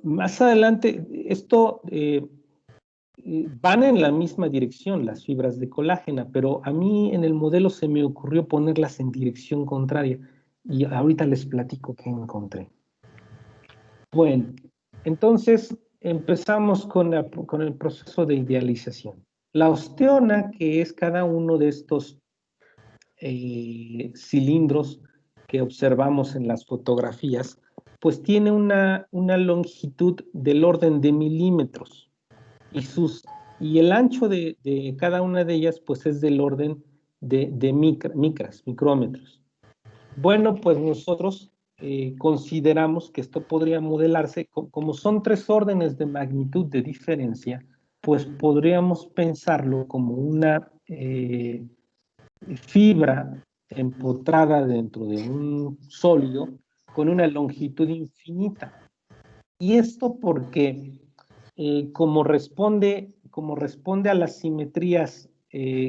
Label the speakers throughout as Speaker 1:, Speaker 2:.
Speaker 1: más adelante, esto van en la misma dirección, las fibras de colágeno, pero a mí en el modelo se me ocurrió ponerlas en dirección contraria. Y ahorita les platico qué encontré. Bueno, entonces empezamos con el proceso de idealización. La osteona, que es cada uno de estos cilindros que observamos en las fotografías, pues tiene una longitud del orden de milímetros y el ancho de cada una de ellas pues es del orden de micrómetros. Bueno, pues nosotros consideramos que esto podría modelarse, como son 3 órdenes de magnitud de diferencia, pues podríamos pensarlo como una fibra empotrada dentro de un sólido con una longitud infinita. Y esto porque como responde a las simetrías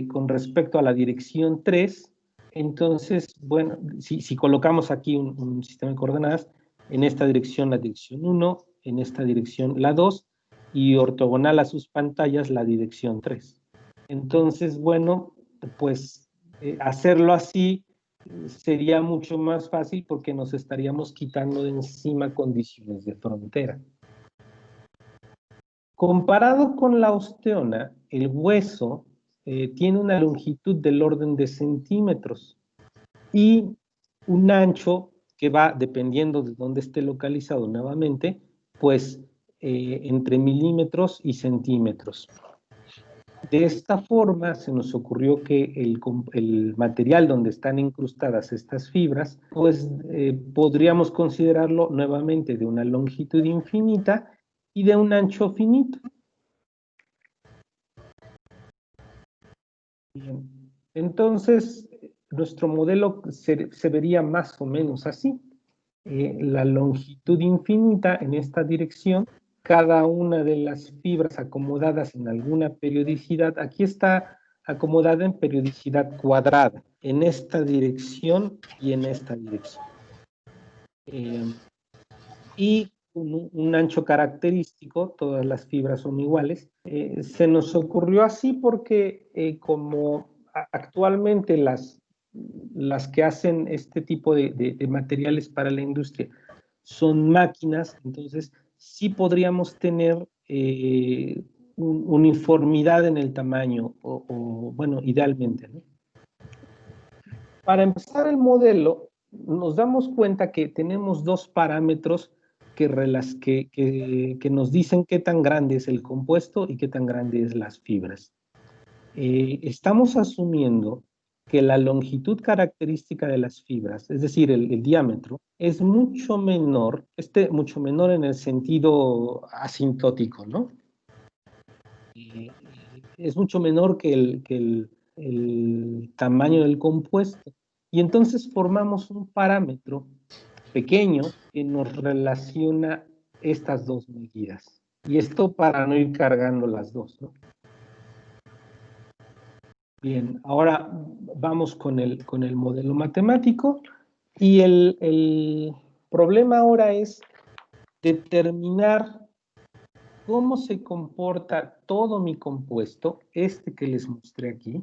Speaker 1: con respecto a la dirección 3, entonces, bueno, si colocamos aquí un sistema de coordenadas, en esta dirección la dirección 1, en esta dirección la 2, y ortogonal a sus pantallas la dirección 3. Entonces, bueno, pues hacerlo así sería mucho más fácil porque nos estaríamos quitando de encima condiciones de frontera. Comparado con la osteona, el hueso tiene una longitud del orden de centímetros y un ancho que va, dependiendo de dónde esté localizado nuevamente, pues entre milímetros y centímetros. De esta forma se nos ocurrió que el material donde están incrustadas estas fibras, pues podríamos considerarlo nuevamente de una longitud infinita y de un ancho finito. Bien. Entonces, nuestro modelo se vería más o menos así. La longitud infinita en esta dirección, cada una de las fibras acomodadas en alguna periodicidad, aquí está acomodada en periodicidad cuadrada, en esta dirección y en esta dirección. Y un ancho característico, todas las fibras son iguales. Se nos ocurrió así porque como actualmente las que hacen este tipo de materiales para la industria son máquinas, entonces sí podríamos tener uniformidad en el tamaño, bueno, idealmente, ¿no? Para empezar el modelo, nos damos cuenta que tenemos 2 parámetros que nos dicen qué tan grande es el compuesto y qué tan grande es las fibras. Estamos asumiendo que la longitud característica de las fibras, es decir, el diámetro, es mucho menor en el sentido asintótico, ¿no? Es mucho menor que el tamaño del compuesto. Y entonces formamos un parámetro pequeño que nos relaciona estas dos medidas. Y esto para no ir cargando las dos, ¿no? Bien, ahora vamos con el modelo matemático y el problema ahora es determinar cómo se comporta todo mi compuesto, este que les mostré aquí,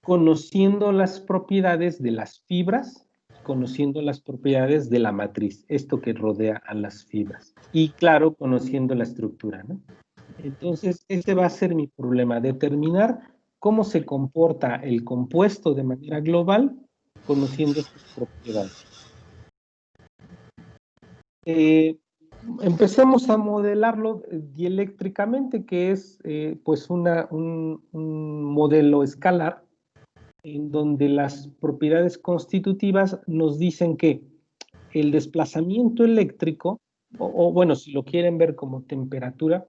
Speaker 1: conociendo las propiedades de las fibras, conociendo las propiedades de la matriz, esto que rodea a las fibras, y claro, conociendo la estructura, ¿no? Entonces, ese va a ser mi problema, determinar cómo se comporta el compuesto de manera global, conociendo sus propiedades. Empecemos a modelarlo dieléctricamente, que es pues un modelo escalar, en donde las propiedades constitutivas nos dicen que el desplazamiento eléctrico, o bueno, si lo quieren ver como temperatura,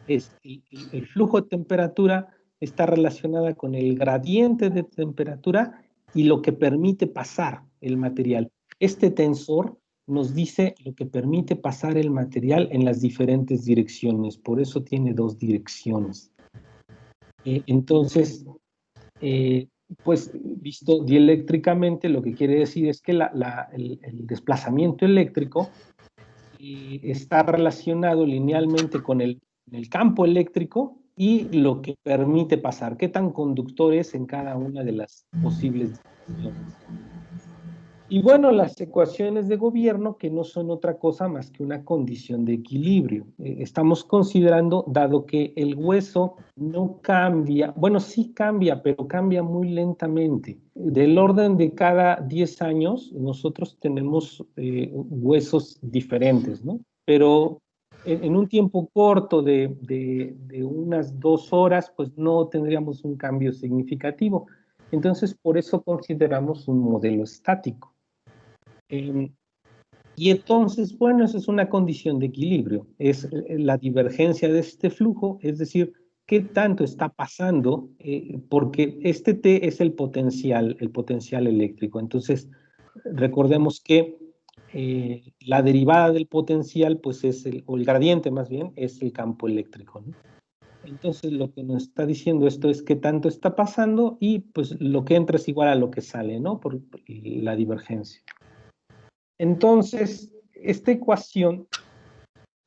Speaker 1: es el flujo de temperatura está relacionada con el gradiente de temperatura y lo que permite pasar el material. Este tensor nos dice lo que permite pasar el material en las diferentes direcciones, por eso tiene 2 direcciones. Entonces, pues visto dieléctricamente, lo que quiere decir es que el desplazamiento eléctrico está relacionado linealmente con el campo eléctrico y lo que permite pasar, qué tan conductor es en cada una de las posibles direcciones. Y bueno, las ecuaciones de gobierno, que no son otra cosa más que una condición de equilibrio. Estamos considerando, dado que el hueso no cambia, bueno, sí cambia, pero cambia muy lentamente. Del orden de cada 10 años, nosotros tenemos huesos diferentes, ¿no? Pero en un tiempo corto de unas 2 horas, pues no tendríamos un cambio significativo. Entonces, por eso consideramos un modelo estático. Y entonces, bueno, eso es una condición de equilibrio, es la divergencia de este flujo, es decir, qué tanto está pasando, porque este T es el potencial eléctrico. Entonces, recordemos que la derivada del potencial, pues es o el gradiente más bien, es el campo eléctrico, ¿no? Entonces, lo que nos está diciendo esto es qué tanto está pasando y pues lo que entra es igual a lo que sale, ¿no? Por la divergencia. Entonces, esta ecuación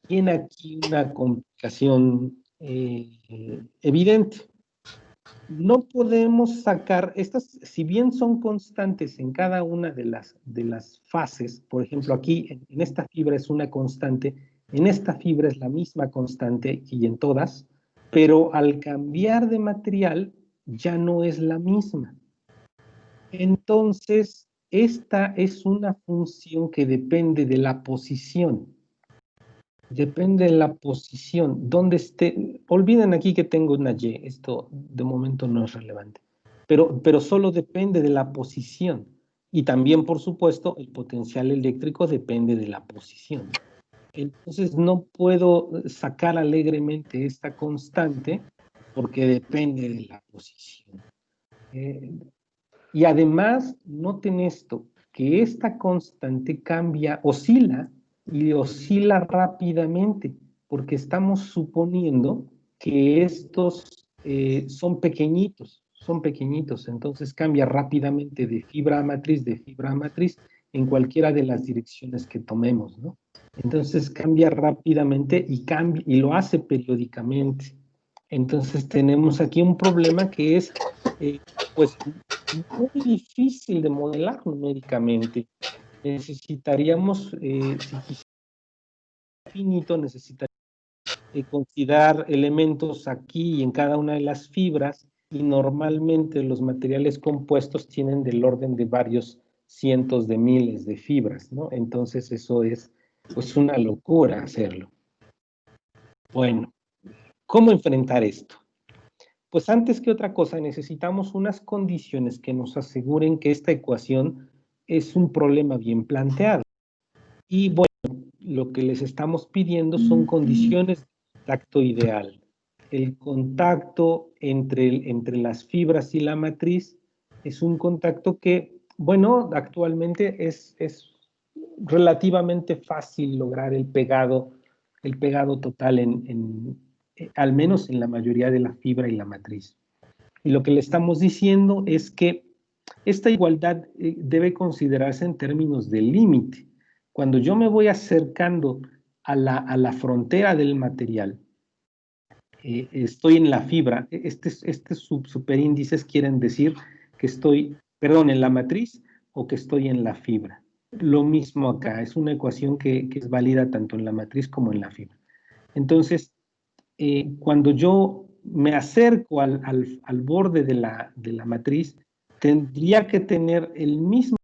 Speaker 1: tiene aquí una complicación evidente. No podemos sacar estas, si bien son constantes en cada una de las fases, por ejemplo, aquí en esta fibra es una constante, en esta fibra es la misma constante y en todas, pero al cambiar de material ya no es la misma. Entonces, esta es una función que depende de la posición. Depende de la posición, donde esté. Olviden aquí que tengo una Y, esto de momento no es relevante. Pero solo depende de la posición. Y también, por supuesto, el potencial eléctrico depende de la posición. Entonces, no puedo sacar alegremente esta constante porque depende de la posición. Y además, noten esto, que esta constante cambia, oscila y oscila rápidamente, porque estamos suponiendo que estos son pequeñitos, entonces cambia rápidamente de fibra a matriz en cualquiera de las direcciones que tomemos, ¿no? Entonces cambia rápidamente y lo hace periódicamente. Entonces tenemos aquí un problema que es, pues, muy difícil de modelar numéricamente. Necesitaríamos, si quisiera finito, necesitaríamos considerar elementos aquí y en cada una de las fibras, y normalmente los materiales compuestos tienen del orden de varios cientos de miles de fibras, ¿no? Entonces eso es pues una locura hacerlo. Bueno, ¿cómo enfrentar esto? Pues antes que otra cosa necesitamos unas condiciones que nos aseguren que esta ecuación es un problema bien planteado. Y bueno, lo que les estamos pidiendo son condiciones de contacto ideal. El contacto entre las fibras y la matriz es un contacto que, bueno, actualmente es relativamente fácil lograr el pegado total al menos en la mayoría de la fibra y la matriz. Y lo que le estamos diciendo es que esta igualdad debe considerarse en términos de límite. Cuando yo me voy acercando a la frontera del material, estoy en la fibra, estos superíndices quieren decir que estoy, perdón, en la matriz o que estoy en la fibra. Lo mismo acá, es una ecuación que es válida tanto en la matriz como en la fibra. Entonces, cuando yo me acerco al borde de la matriz, tendría que tener el mismo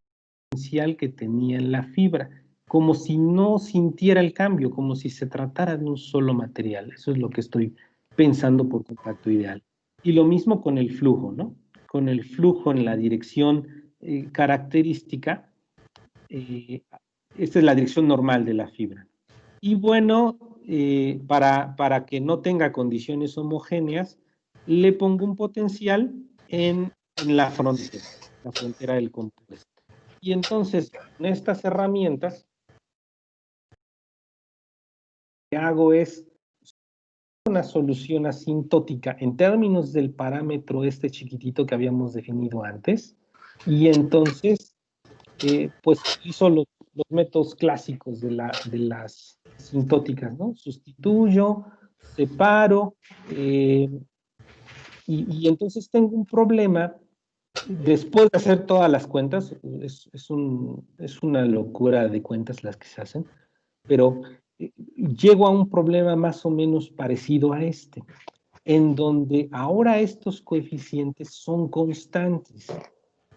Speaker 1: potencial que tenía en la fibra, como si no sintiera el cambio, como si se tratara de un solo material. Eso es lo que estoy pensando por contacto ideal. Y lo mismo con el flujo, ¿no? Con el flujo en la dirección característica, esta es la dirección normal de la fibra. Y bueno, para que no tenga condiciones homogéneas, le pongo un potencial en la frontera del compuesto. Y entonces, con estas herramientas, lo que hago es una solución asintótica en términos del parámetro este chiquitito que habíamos definido antes, y entonces, pues utilizo los métodos clásicos de las asintóticas, ¿no? Sustituyo, separo, y entonces tengo un problema. Después de hacer todas las cuentas, es una locura de cuentas las que se hacen, pero llego a un problema más o menos parecido a este, en donde ahora estos coeficientes son constantes.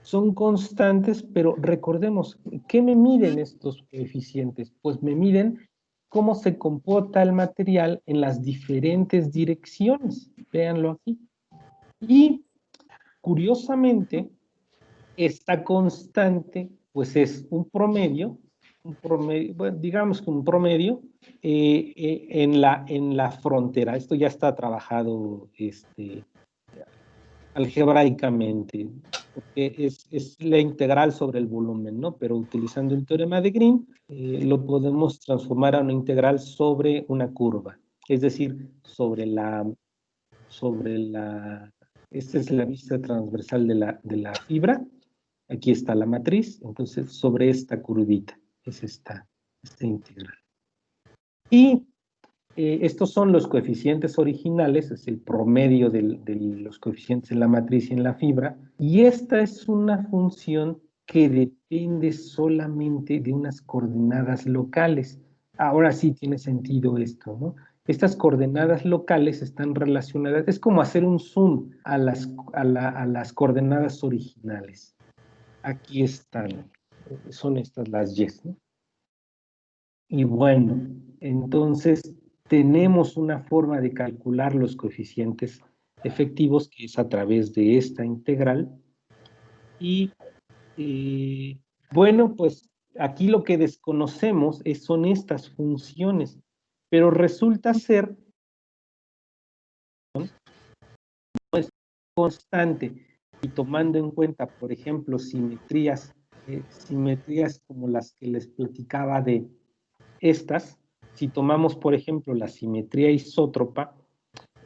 Speaker 1: Son constantes, pero recordemos, ¿qué me miden estos coeficientes? Pues me miden cómo se comporta el material en las diferentes direcciones. Véanlo aquí. Y curiosamente, esta constante, pues es un promedio, bueno, digamos que un promedio en la frontera. Esto ya está trabajado algebraicamente, porque es la integral sobre el volumen, ¿no? Pero utilizando el teorema de Green, lo podemos transformar a una integral sobre una curva, es decir, esta es la vista transversal de la fibra. Aquí está la matriz, entonces sobre esta curvita es esta integral. Y estos son los coeficientes originales, es el promedio de los coeficientes en la matriz y en la fibra, y esta es una función que depende solamente de unas coordenadas locales. Ahora sí tiene sentido esto, ¿no? Estas coordenadas locales están relacionadas, es como hacer un zoom a las coordenadas originales. Aquí están, son estas las Y's, ¿no? Y bueno, entonces tenemos una forma de calcular los coeficientes efectivos que es a través de esta integral. Y bueno, pues aquí lo que desconocemos son estas funciones, pero resulta ser constante y tomando en cuenta, por ejemplo, simetrías como las que les platicaba de estas, si tomamos, por ejemplo, la simetría isótropa,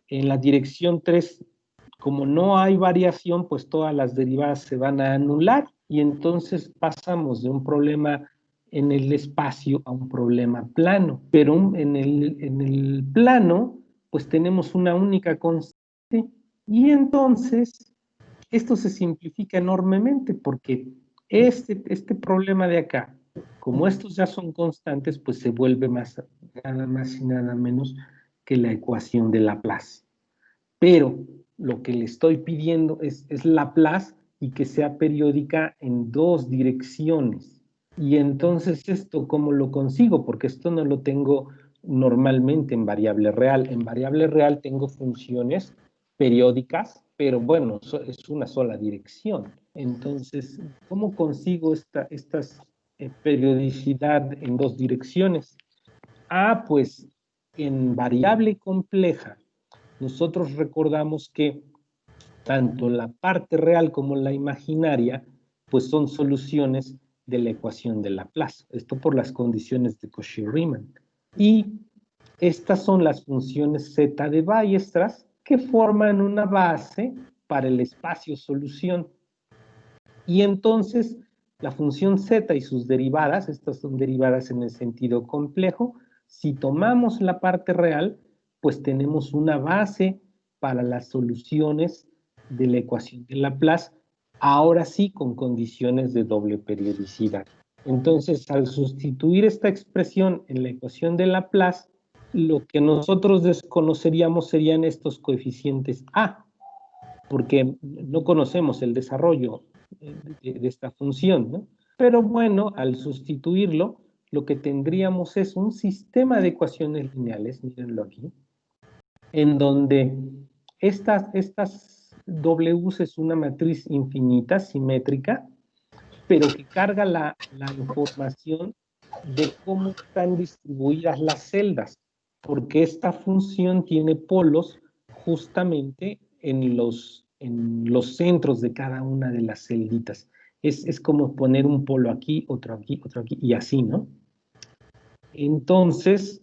Speaker 1: en la dirección 3, como no hay variación, pues todas las derivadas se van a anular y entonces pasamos de un problema en el espacio a un problema plano. Pero en el plano, pues tenemos una única constante y entonces esto se simplifica enormemente porque este problema de acá, como estos ya son constantes, pues se vuelve nada más y nada menos que la ecuación de Laplace. Pero lo que le estoy pidiendo es Laplace y que sea periódica en dos direcciones. Y entonces esto, ¿cómo lo consigo? Porque esto no lo tengo normalmente en variable real. En variable real tengo funciones periódicas, pero bueno, es una sola dirección. Entonces, ¿cómo consigo esta periodicidad en dos direcciones? Pues en variable compleja, nosotros recordamos que tanto la parte real como la imaginaria, pues son soluciones de la ecuación de Laplace. Esto por las condiciones de Cauchy-Riemann. Y estas son las funciones z de Weierstrass que forman una base para el espacio solución. Y entonces la función z y sus derivadas, estas son derivadas en el sentido complejo, si tomamos la parte real, pues tenemos una base para las soluciones de la ecuación de Laplace, ahora sí con condiciones de doble periodicidad. Entonces, al sustituir esta expresión en la ecuación de Laplace, lo que nosotros desconoceríamos serían estos coeficientes A, porque no conocemos el desarrollo de esta función, ¿no? Pero bueno, al sustituirlo, lo que tendríamos es un sistema de ecuaciones lineales, mírenlo aquí, en donde estas Ws es una matriz infinita, simétrica, pero que carga la información de cómo están distribuidas las celdas, porque esta función tiene polos justamente en los centros de cada una de las celditas. Es como poner un polo aquí, otro aquí, otro aquí, y así, ¿no? Entonces,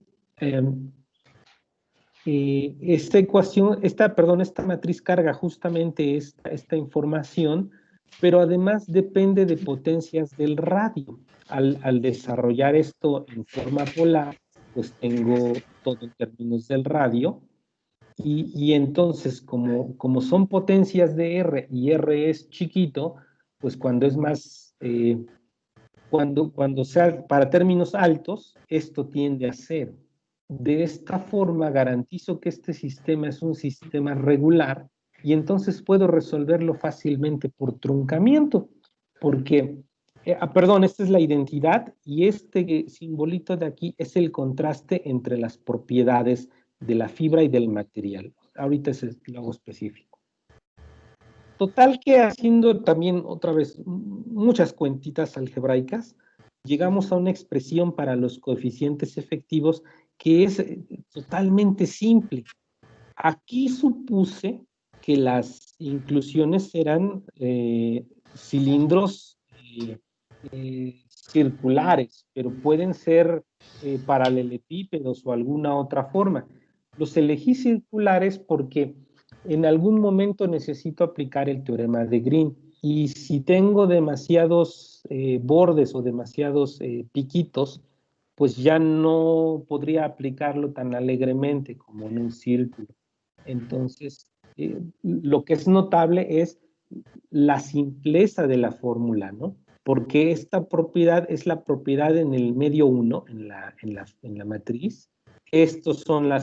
Speaker 1: esta ecuación, esta matriz carga justamente esta información, pero además depende de potencias del radio. al desarrollar esto en forma polar, pues tengo todo en términos del radio. Y entonces, como son potencias de R y R es chiquito, pues cuando es más, cuando sea para términos altos, esto tiende a cero. De esta forma garantizo que este sistema es un sistema regular y entonces puedo resolverlo fácilmente por truncamiento, porque, perdón, esta es la identidad y este simbolito de aquí es el contraste entre las propiedades de la fibra y del material. Ahorita lo hago específico. Total que haciendo también otra vez muchas cuentitas algebraicas, llegamos a una expresión para los coeficientes efectivos que es totalmente simple. Aquí supuse que las inclusiones eran cilindros circulares, pero pueden ser paralelepípedos o alguna otra forma. Los elegí circulares porque en algún momento necesito aplicar el teorema de Green. Y si tengo demasiados bordes o demasiados piquitos, pues ya no podría aplicarlo tan alegremente como en un círculo. Entonces, lo que es notable es la simpleza de la fórmula, ¿no? Porque esta propiedad es la propiedad en el medio 1, en la matriz. Estos son la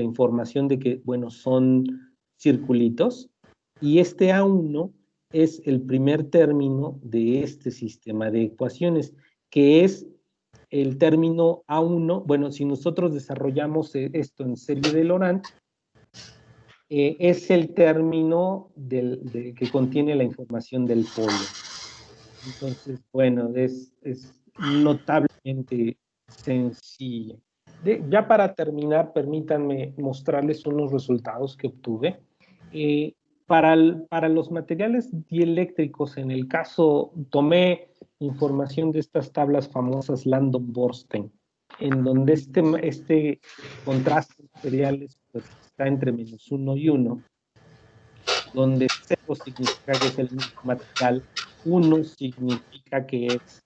Speaker 1: información de que, bueno, son circulitos. Y este A1 es el primer término de este sistema de ecuaciones, que es el término A1. Bueno, si nosotros desarrollamos esto en serie de Laurent, es el término que contiene la información del polio. Entonces, bueno, es notablemente sencilla. Ya para terminar, permítanme mostrarles unos resultados que obtuve. Para los materiales dieléctricos, en el caso, tomé información de estas tablas famosas Landon-Bernstein, en donde este contraste de materiales pues, está entre -1 y 1, donde 0 significa que es el mismo material, 1 significa que es,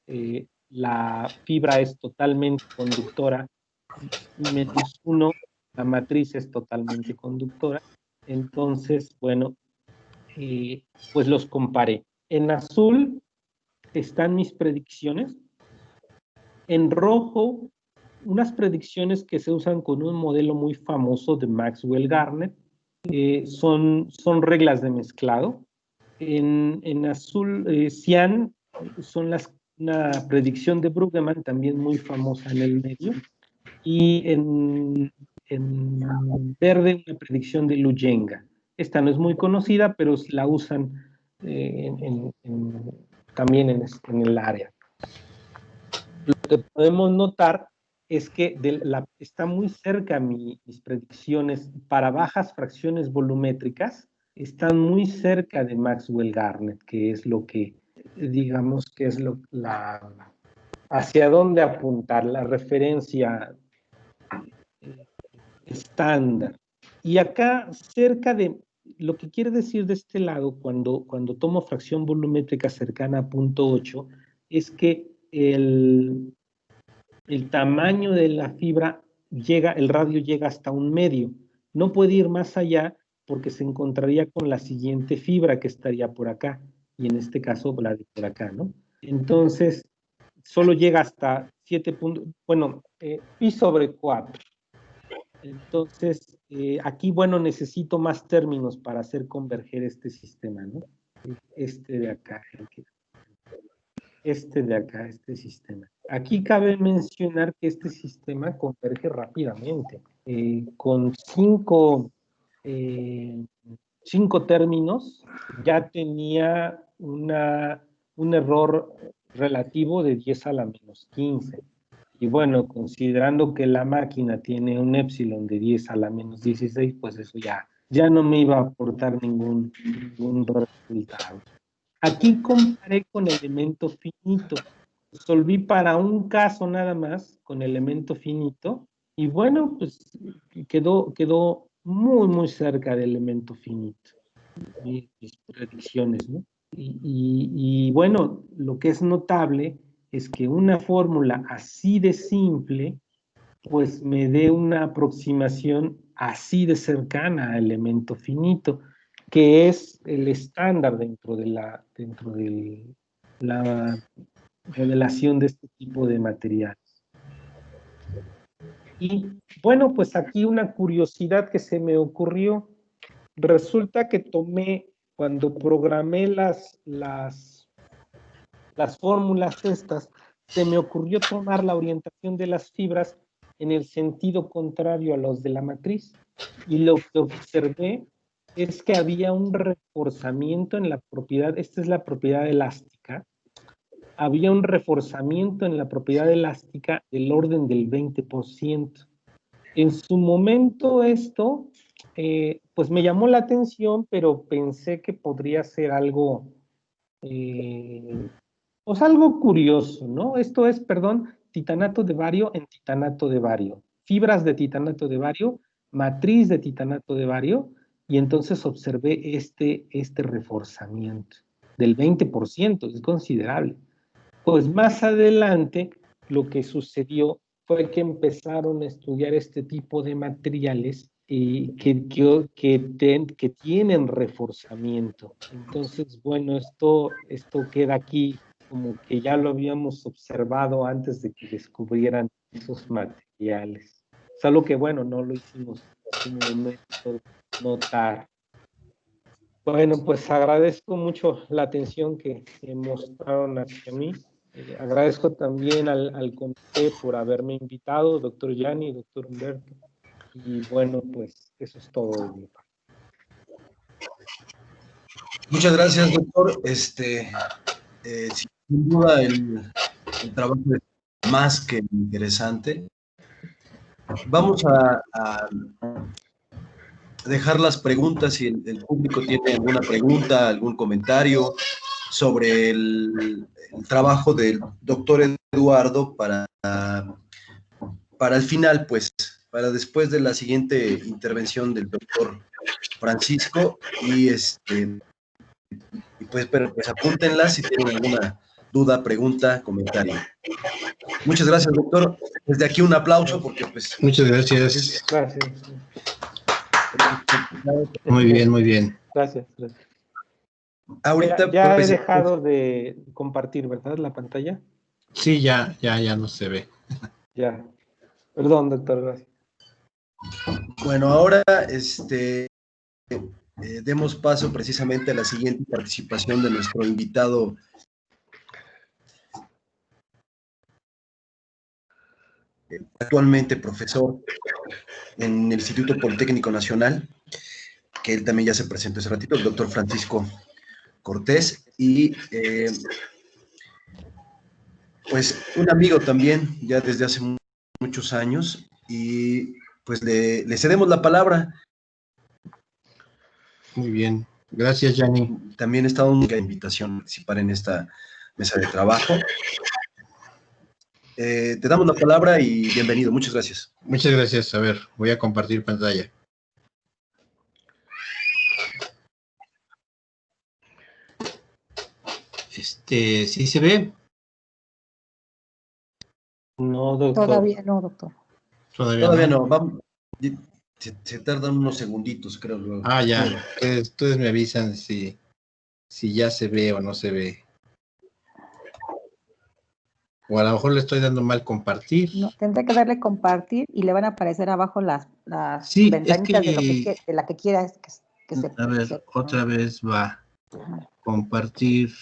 Speaker 1: la fibra es totalmente conductora, y -1, la matriz es totalmente conductora. Entonces, bueno, pues los comparé. En azul están mis predicciones. En rojo, unas predicciones que se usan con un modelo muy famoso de Maxwell-Garnet. Son reglas de mezclado. En azul, cian, son una predicción de Brueggemann, también muy famosa en el medio. Y en verde, una predicción de Luyenga. Esta no es muy conocida, pero la usan también en el área. Lo que podemos notar es que está muy cerca mis predicciones para bajas fracciones volumétricas, están muy cerca de Maxwell-Garnet, que es lo que, digamos, que es hacia dónde apuntar, la referencia estándar. Y acá, cerca de, lo que quiere decir de este lado, cuando tomo fracción volumétrica cercana a 0.8, es que el tamaño de la fibra el radio llega hasta 1/2. No puede ir más allá porque se encontraría con la siguiente fibra que estaría por acá, y en este caso la de por acá, ¿no? Entonces, solo llega hasta 7 puntos, bueno, pi sobre 4. Entonces, aquí, bueno, necesito más términos para hacer converger este sistema, ¿no? Este de acá, este sistema. Aquí cabe mencionar que este sistema converge rápidamente. Con 5 términos ya tenía un error relativo de 10 a la menos 15. Y bueno, considerando que la máquina tiene un épsilon de 10 a la menos 16, pues eso ya no me iba a aportar ningún resultado. Aquí comparé con elemento finito. Resolví para un caso nada más con elemento finito. Y bueno, pues quedó muy, muy cerca del elemento finito. Mis predicciones, ¿no? Y bueno, lo que es notable es que una fórmula así de simple, pues me dé una aproximación así de cercana al elemento finito, que es el estándar dentro de la modelación de este tipo de materiales. Y bueno, pues aquí una curiosidad que se me ocurrió. Resulta que cuando programé las fórmulas estas, se me ocurrió tomar la orientación de las fibras en el sentido contrario a los de la matriz. Y lo que observé es que había un reforzamiento en la propiedad, esta es la propiedad elástica, había un reforzamiento en la propiedad elástica del orden del 20%. En su momento esto, pues me llamó la atención, pero pensé que podría ser algo, pues algo curioso, ¿no? Esto es, perdón, titanato de bario en titanato de bario. Fibras de titanato de bario, matriz de titanato de bario, y entonces observé este reforzamiento del 20%, es considerable. Pues más adelante lo que sucedió fue que empezaron a estudiar este tipo de materiales que tienen reforzamiento. Entonces, bueno, esto queda aquí como que ya lo habíamos observado antes de que descubrieran esos materiales. Solo que, bueno, no lo hicimos en un momento notar. Bueno, pues agradezco mucho la atención que mostraron hacia mí. Agradezco también al comité por haberme invitado, doctor Yanni, doctor Humberto. Y bueno, pues eso es todo de mi parte.
Speaker 2: Muchas gracias, doctor. Sin duda el trabajo es más que interesante. Vamos a dejar las preguntas si el público tiene alguna pregunta, algún comentario sobre el trabajo del doctor Eduardo para el final, pues, para después de la siguiente intervención del doctor Francisco pero pues apúntenlas si tienen alguna duda, pregunta, comentario. Muchas gracias, doctor. Desde aquí un aplauso porque pues...
Speaker 3: Muchas gracias.
Speaker 1: Gracias.
Speaker 3: Muy bien, muy bien.
Speaker 1: Gracias, gracias.
Speaker 2: Ahorita
Speaker 1: Ya
Speaker 2: pues,
Speaker 1: he dejado de compartir, ¿verdad? La pantalla.
Speaker 3: Sí, ya no se ve.
Speaker 1: Ya. Perdón, doctor, gracias.
Speaker 2: Bueno, ahora demos paso precisamente a la siguiente participación de nuestro invitado. Actualmente profesor en el Instituto Politécnico Nacional, que él también ya se presentó hace ratito, el doctor Francisco Cortés, y pues un amigo también, ya desde hace muchos años, y pues le cedemos la palabra.
Speaker 3: Muy bien, gracias, Yanni.
Speaker 2: También está una invitación a participar en esta mesa de trabajo. Te damos la palabra y bienvenido, muchas gracias.
Speaker 3: Muchas gracias. A ver, voy a compartir pantalla. ¿Sí se ve?
Speaker 1: No, doctor.
Speaker 4: Todavía no, doctor.
Speaker 2: Todavía no. Vamos, se tardan unos segunditos, creo. Luego.
Speaker 3: Ah, ya. Ustedes me avisan si ya se ve o no se ve. O a lo mejor le estoy dando mal compartir.
Speaker 4: No, tendré que darle compartir y le van a aparecer abajo las
Speaker 3: sí,
Speaker 4: ventanitas
Speaker 3: es que,
Speaker 4: de la que quiera que se...
Speaker 3: A ver, otra vez va.
Speaker 4: Ajá.
Speaker 3: Compartir.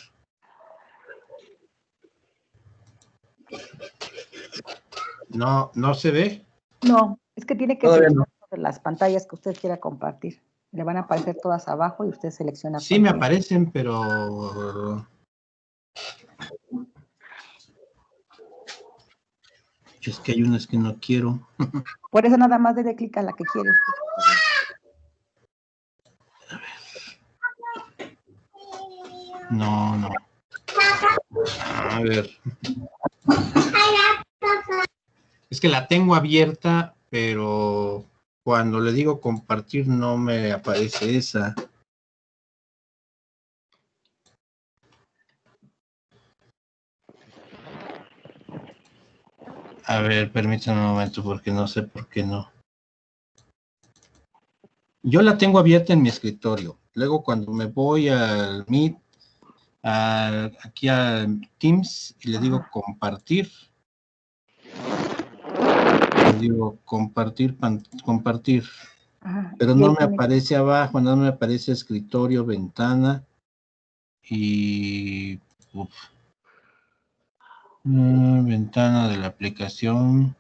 Speaker 3: ¿No se ve?
Speaker 4: No, es que tiene que
Speaker 2: Todavía
Speaker 4: seleccionar las pantallas que usted quiera compartir. Le van a aparecer todas abajo y usted selecciona.
Speaker 3: Sí me aparecen, pero... Es que hay unas que no quiero.
Speaker 4: Por eso nada más dele clic a la que quiere usted.
Speaker 3: No. A ver. Es que la tengo abierta, pero cuando le digo compartir no me aparece esa. A ver, permítanme un momento porque no sé por qué no. Yo la tengo abierta en mi escritorio. Luego cuando me voy al Meet, aquí a Teams y le digo compartir. Le digo compartir, compartir.
Speaker 4: Ajá.
Speaker 3: Pero
Speaker 4: Y
Speaker 3: no
Speaker 4: ahí
Speaker 3: me
Speaker 4: tiene que-
Speaker 3: aparece abajo, no me aparece escritorio, ventana y ventana de la aplicación.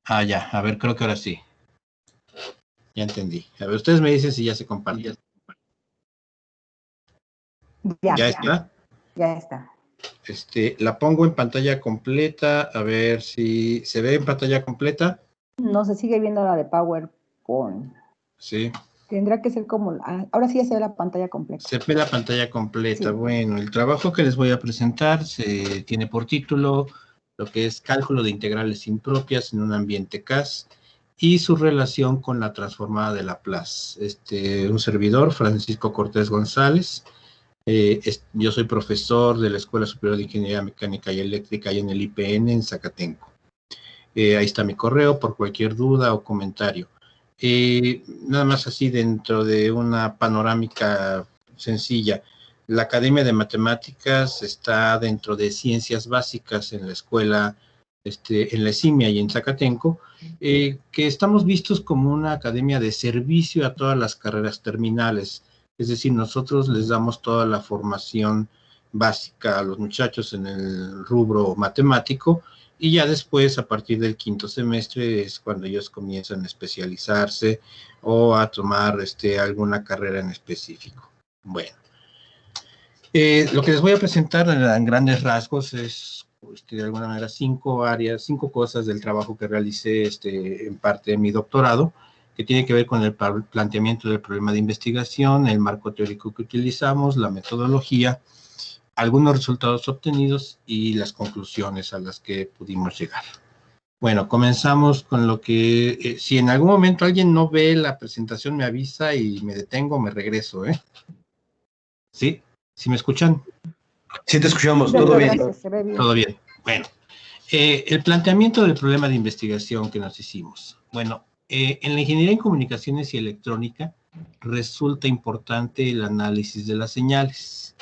Speaker 3: Ah, ya, a ver, creo que ahora sí. Ya entendí. A ver, ustedes me dicen si ya se comparte. ¿Ya está?
Speaker 4: ya está.
Speaker 3: La pongo en pantalla completa, a ver si se ve en pantalla completa.
Speaker 4: No se sigue viendo la de PowerPoint.
Speaker 3: Sí,
Speaker 4: Tendrá que ser como, ahora sí ya se ve la pantalla completa.
Speaker 3: se ve la pantalla completa.
Speaker 4: Sí.
Speaker 3: Bueno, el trabajo que les voy a presentar se tiene por título lo que es cálculo de integrales impropias en un ambiente CAS y su relación con la transformada de Laplace. Un servidor, Francisco Cortés González. Yo soy profesor de la Escuela Superior de Ingeniería Mecánica y Eléctrica y en el IPN en Zacatenco. Ahí está mi correo por cualquier duda o comentario. Nada más así dentro de una panorámica sencilla. La Academia de Matemáticas está dentro de Ciencias Básicas en la escuela, en la ESIMIA y en Zacatenco, que estamos vistos como una academia de servicio a todas las carreras terminales. Es decir, nosotros les damos toda la formación básica a los muchachos en el rubro matemático y ya después, a partir del quinto semestre, es cuando ellos comienzan a especializarse o a tomar alguna carrera en específico. Bueno, lo que les voy a presentar en grandes rasgos es, de alguna manera, 5 áreas, 5 cosas del trabajo que realicé en parte de mi doctorado, que tiene que ver con el planteamiento del problema de investigación, el marco teórico que utilizamos, la metodología, algunos resultados obtenidos y las conclusiones a las que pudimos llegar. Bueno, comenzamos con lo que, si en algún momento alguien no ve la presentación, me avisa y me detengo, me regreso, ¿eh? ¿Sí? ¿Sí me escuchan?
Speaker 2: Sí, te escuchamos,
Speaker 4: Sí,
Speaker 2: todo
Speaker 4: doctor,
Speaker 2: bien.
Speaker 4: gracias, se ve bien.
Speaker 3: Todo bien. Bueno, el planteamiento del problema de investigación que nos hicimos. Bueno, en la ingeniería en comunicaciones y electrónica resulta importante el análisis de las señales.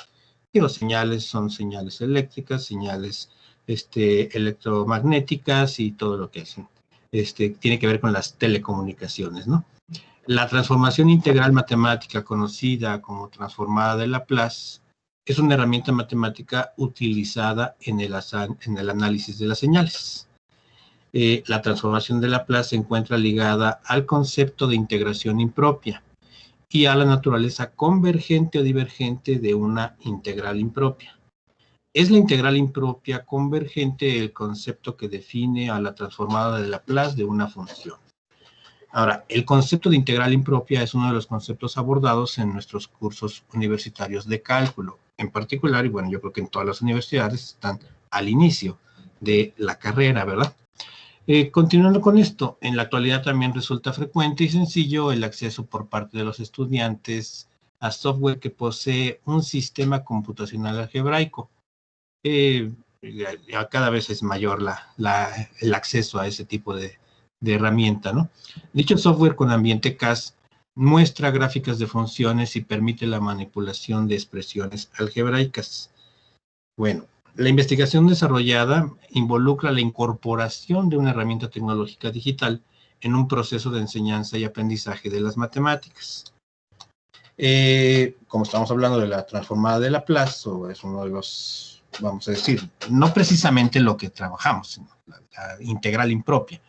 Speaker 3: Digo, señales son señales eléctricas, señales electromagnéticas y todo lo que hacen. Tiene que ver con las telecomunicaciones, ¿no? La transformación integral matemática, conocida como transformada de Laplace, es una herramienta matemática utilizada en el análisis de las señales. La transformación de Laplace se encuentra ligada al concepto de integración impropia y a la naturaleza convergente o divergente de una integral impropia. Es la integral impropia convergente el concepto que define a la transformada de Laplace de una función. Ahora, el concepto de integral impropia es uno de los conceptos abordados en nuestros cursos universitarios de cálculo. En particular, y bueno, yo creo que en todas las universidades están al inicio de la carrera, ¿verdad? Continuando con esto, en la actualidad también resulta frecuente y sencillo el acceso por parte de los estudiantes a software que posee un sistema computacional algebraico. Cada vez es mayor el acceso a ese tipo de herramienta, ¿no? Dicho software con ambiente CAS muestra gráficas de funciones y permite la manipulación de expresiones algebraicas. Bueno, la investigación desarrollada involucra la incorporación de una herramienta tecnológica digital en un proceso de enseñanza y aprendizaje de las matemáticas. Como estamos hablando de la transformada de Laplace, o es uno de los, vamos a decir, no precisamente lo que trabajamos, sino la integral impropia.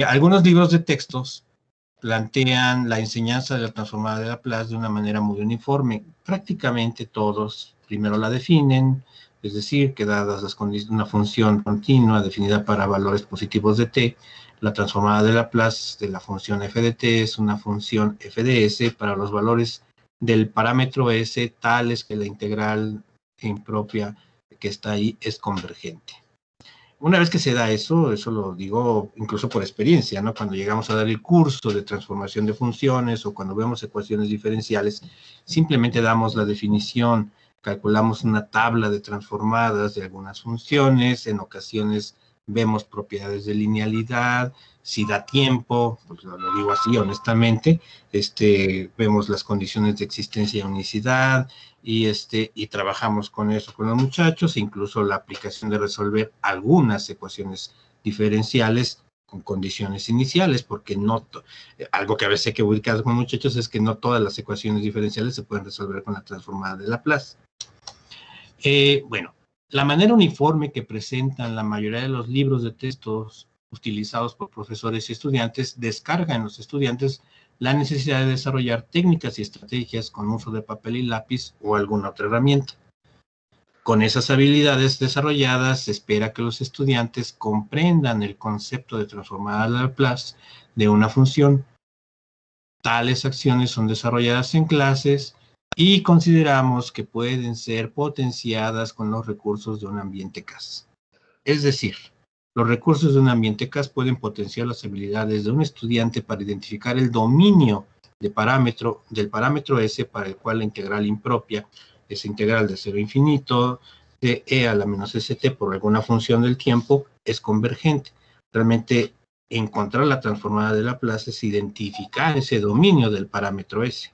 Speaker 3: Algunos libros de textos plantean la enseñanza de la transformada de Laplace de una manera muy uniforme. Prácticamente todos primero la definen, es decir, que dadas las condiciones, una función continua definida para valores positivos de t, la transformada de Laplace de la función f de t es una función f de s para los valores del parámetro s tales que la integral impropia que está ahí es convergente. Una vez que se da eso lo digo incluso por experiencia, ¿no? Cuando llegamos a dar el curso de transformación de funciones o cuando vemos ecuaciones diferenciales, simplemente damos la definición, calculamos una tabla de transformadas de algunas funciones, en ocasiones vemos propiedades de linealidad, si da tiempo, pues lo digo así honestamente, vemos las condiciones de existencia y unicidad, y trabajamos con eso con los muchachos, incluso la aplicación de resolver algunas ecuaciones diferenciales con condiciones iniciales, porque algo que a veces hay que ubicar con muchachos es que no todas las ecuaciones diferenciales se pueden resolver con la transformada de Laplace. Bueno, la manera uniforme que presentan la mayoría de los libros de textos utilizados por profesores y estudiantes descarga en los estudiantes la necesidad de desarrollar técnicas y estrategias con uso de papel y lápiz o alguna otra herramienta. Con esas habilidades desarrolladas, se espera que los estudiantes comprendan el concepto de transformada de Laplace de una función. Tales acciones son desarrolladas en clases y consideramos que pueden ser potenciadas con los recursos de un ambiente CAS. Es decir, los recursos de un ambiente CAS pueden potenciar las habilidades de un estudiante para identificar el dominio del parámetro S para el cual la integral impropia, esa integral de 0 a infinito, de e a la menos st por alguna función del tiempo, es convergente. Realmente, encontrar la transformada de Laplace es identificar ese dominio del parámetro S.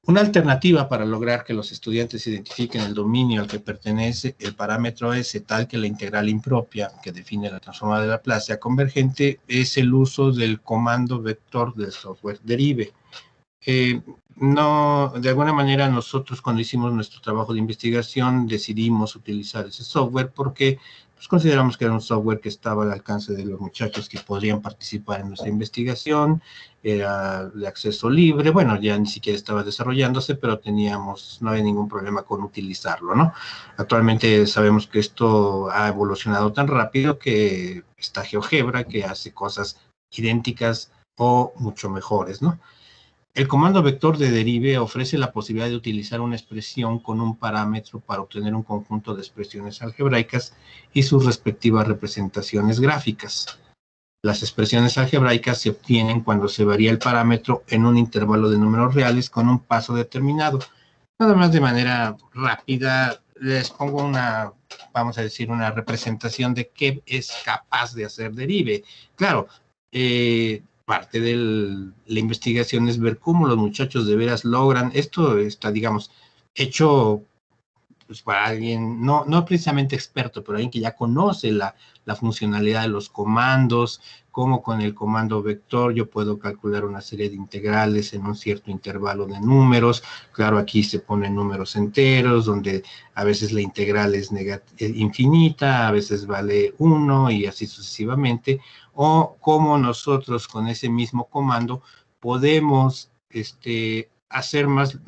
Speaker 3: Una alternativa para lograr que los estudiantes identifiquen el dominio al que pertenece el parámetro S tal que la integral impropia que define la transformada de Laplace sea convergente es el uso del comando vector del software Derive. No, de alguna manera nosotros cuando hicimos nuestro trabajo de investigación decidimos utilizar ese software porque pues, consideramos que era un software que estaba al alcance de los muchachos que podrían participar en nuestra investigación, era de acceso libre, bueno, ya ni siquiera estaba desarrollándose, pero no había ningún problema con utilizarlo, ¿no? Actualmente sabemos que esto ha evolucionado tan rápido que está GeoGebra, que hace cosas idénticas o mucho mejores, ¿no? El comando vector de Derive ofrece la posibilidad de utilizar una expresión con un parámetro para obtener un conjunto de expresiones algebraicas y sus respectivas representaciones gráficas. Las expresiones algebraicas se obtienen cuando se varía el parámetro en un intervalo de números reales con un paso determinado. Nada más de manera rápida, les pongo vamos a decir, una representación de qué es capaz de hacer Derive. Claro, parte de la investigación es ver cómo los muchachos de veras logran, esto está, digamos, hecho pues, para alguien, no precisamente experto, pero alguien que ya conoce la funcionalidad de los comandos, cómo con el comando vector yo puedo calcular una serie de integrales en un cierto intervalo de números. Claro, aquí se ponen números enteros, donde a veces la integral es infinita, a veces vale 1 y así sucesivamente, o cómo nosotros con ese mismo comando podemos hacer más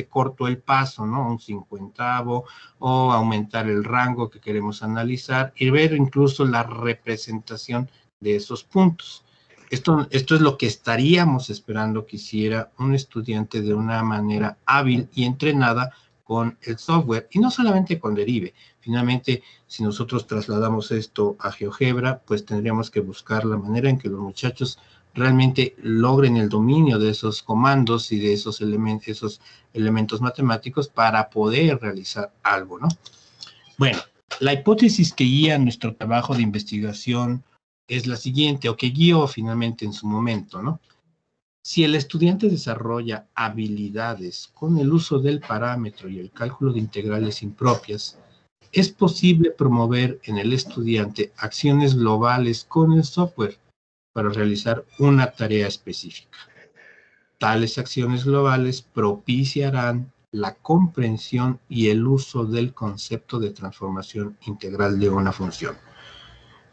Speaker 3: corto el paso, ¿no? Un 50avo, o aumentar el rango que queremos analizar y ver incluso la representación de esos puntos. Esto es lo que estaríamos esperando que hiciera un estudiante de una manera hábil y entrenada con el software, y no solamente con Derive. Finalmente, si nosotros trasladamos esto a GeoGebra, pues tendríamos que buscar la manera en que los muchachos realmente logren el dominio de esos comandos y de esos elementos matemáticos para poder realizar algo, ¿no? Bueno, la hipótesis que guía nuestro trabajo de investigación es la siguiente, o que guió finalmente en su momento, ¿no? Si el estudiante desarrolla habilidades con el uso del parámetro y el cálculo de integrales impropias, es posible promover en el estudiante acciones globales con el software para realizar una tarea específica. Tales acciones globales propiciarán la comprensión y el uso del concepto de transformación integral de una función.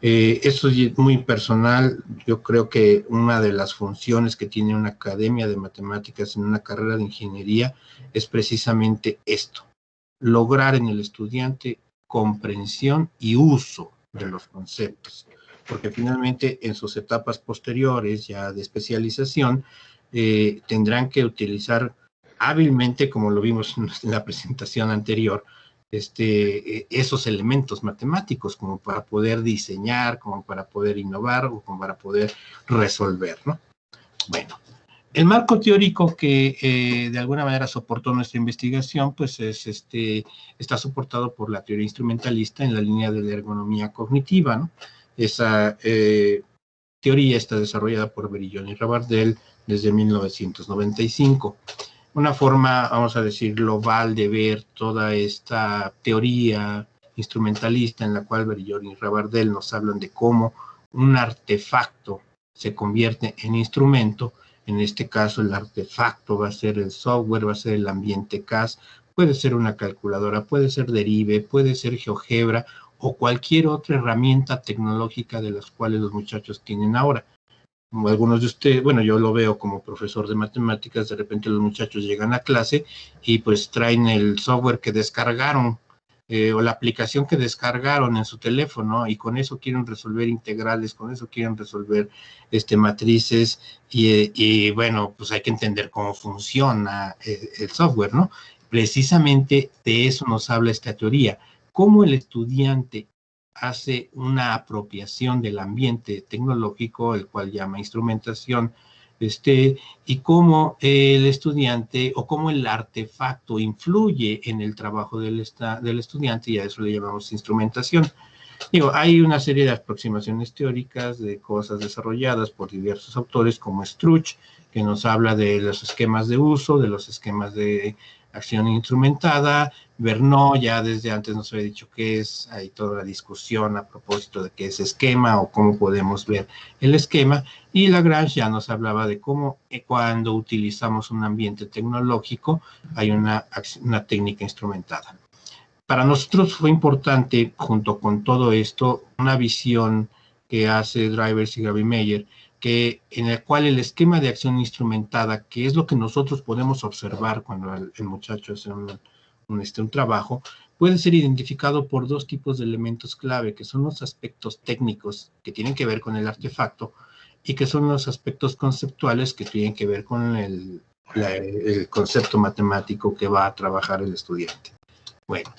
Speaker 3: Esto es muy personal. Yo creo que una de las funciones que tiene una academia de matemáticas en una carrera de ingeniería es precisamente esto: lograr en el estudiante comprensión y uso de los conceptos, porque finalmente en sus etapas posteriores ya de especialización tendrán que utilizar hábilmente, como lo vimos en la presentación anterior, esos elementos matemáticos como para poder diseñar, como para poder innovar o como para poder resolver, ¿no? Bueno, El marco teórico que de alguna manera soportó nuestra investigación, pues está soportado por la teoría instrumentalista en la línea de la ergonomía cognitiva, ¿no? Esa teoría está desarrollada por Berillón y Rabardel desde 1995. Una forma, vamos a decir, global de ver toda esta teoría instrumentalista en la cual Berillón y Rabardel nos hablan de cómo un artefacto se convierte en instrumento. En este caso, el artefacto va a ser el software, va a ser el ambiente CAS, puede ser una calculadora, puede ser Derive, puede ser GeoGebra o cualquier otra herramienta tecnológica de las cuales los muchachos tienen ahora. Como algunos de ustedes, bueno, yo lo veo como profesor de matemáticas, de repente los muchachos llegan a clase y pues traen el software que descargaron o la aplicación que descargaron en su teléfono y con eso quieren resolver integrales, con eso quieren resolver matrices y bueno, pues hay que entender cómo funciona el software, ¿no? Precisamente de eso nos habla esta teoría, cómo el estudiante hace una apropiación del ambiente tecnológico, el cual llama instrumentación, y cómo el estudiante o cómo el artefacto influye en el trabajo del estudiante, y a eso le llamamos instrumentación. Digo, hay una serie de aproximaciones teóricas de cosas desarrolladas por diversos autores como Struch, que nos habla de los esquemas de uso, de los esquemas de acción instrumentada. Verneau ya desde antes nos había dicho qué es, hay toda la discusión a propósito de qué es esquema o cómo podemos ver el esquema, y Lagrange ya nos hablaba de cómo cuando utilizamos un ambiente tecnológico hay una técnica instrumentada. Para nosotros fue importante, junto con todo esto, una visión que hace Drivers y Grawemeyer, en el cual el esquema de acción instrumentada, que es lo que nosotros podemos observar cuando el muchacho hace un trabajo, puede ser identificado por dos tipos de elementos clave, que son los aspectos técnicos, que tienen que ver con el artefacto, y que son los aspectos conceptuales, que tienen que ver con el concepto matemático que va a trabajar el estudiante. Bueno,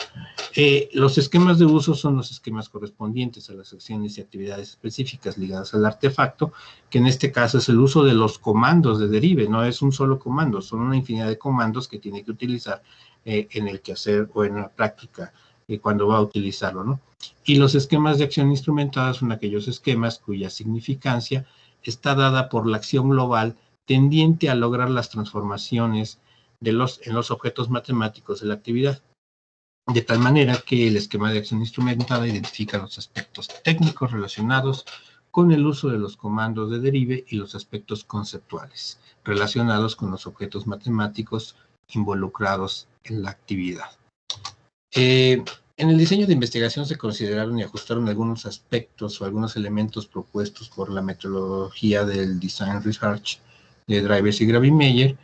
Speaker 3: los esquemas de uso son los esquemas correspondientes a las acciones y actividades específicas ligadas al artefacto, que en este caso es el uso de los comandos de Derive. No es un solo comando, son una infinidad de comandos que tiene que utilizar en el quehacer o en la práctica cuando va a utilizarlo, ¿no? Y los esquemas de acción instrumentada son aquellos esquemas cuya significancia está dada por la acción global tendiente a lograr las transformaciones en los objetos matemáticos de la actividad. De tal manera que el esquema de acción instrumentada identifica los aspectos técnicos relacionados con el uso de los comandos de Derive y los aspectos conceptuales relacionados con los objetos matemáticos involucrados en la actividad. En el diseño de investigación se consideraron y ajustaron algunos aspectos o algunos elementos propuestos por la metodología del Design Research de Drivers y Grawemeyer.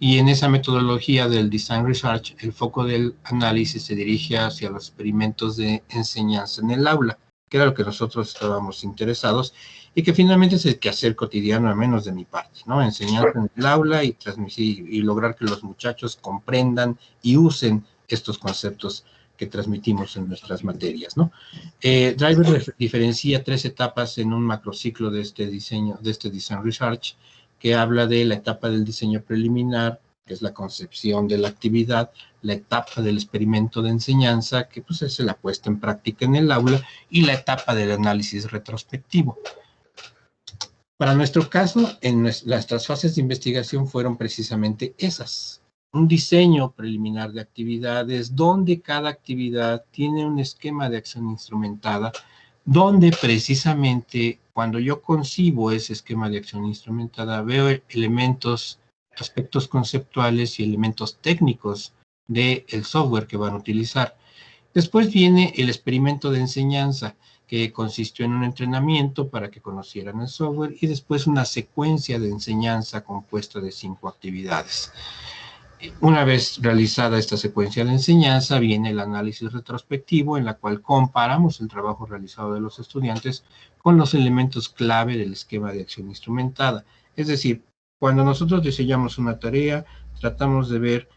Speaker 3: Y en esa metodología del Design Research, el foco del análisis se dirige hacia los experimentos de enseñanza en el aula, que era lo que nosotros estábamos interesados, y que finalmente es el quehacer cotidiano, al menos de mi parte, ¿no? Enseñanza en el aula y transmitir y lograr que los muchachos comprendan y usen estos conceptos que transmitimos en nuestras materias, ¿no? Driver diferencia 3 etapas en un macrociclo de este Design Research, que habla de la etapa del diseño preliminar, que es la concepción de la actividad, la etapa del experimento de enseñanza, que pues es la puesta en práctica en el aula, y la etapa del análisis retrospectivo. Para nuestro caso, en nuestras fases de investigación fueron precisamente esas. Un diseño preliminar de actividades, donde cada actividad tiene un esquema de acción instrumentada, donde precisamente cuando yo concibo ese esquema de acción instrumentada, veo elementos, aspectos conceptuales y elementos técnicos del software que van a utilizar. Después viene el experimento de enseñanza, que consistió en un entrenamiento para que conocieran el software, y después una secuencia de enseñanza compuesta de 5 actividades. Una vez realizada esta secuencia de enseñanza, viene el análisis retrospectivo, en la cual comparamos el trabajo realizado de los estudiantes con los elementos clave del esquema de acción instrumentada. Es decir, cuando nosotros diseñamos una tarea, tratamos de ver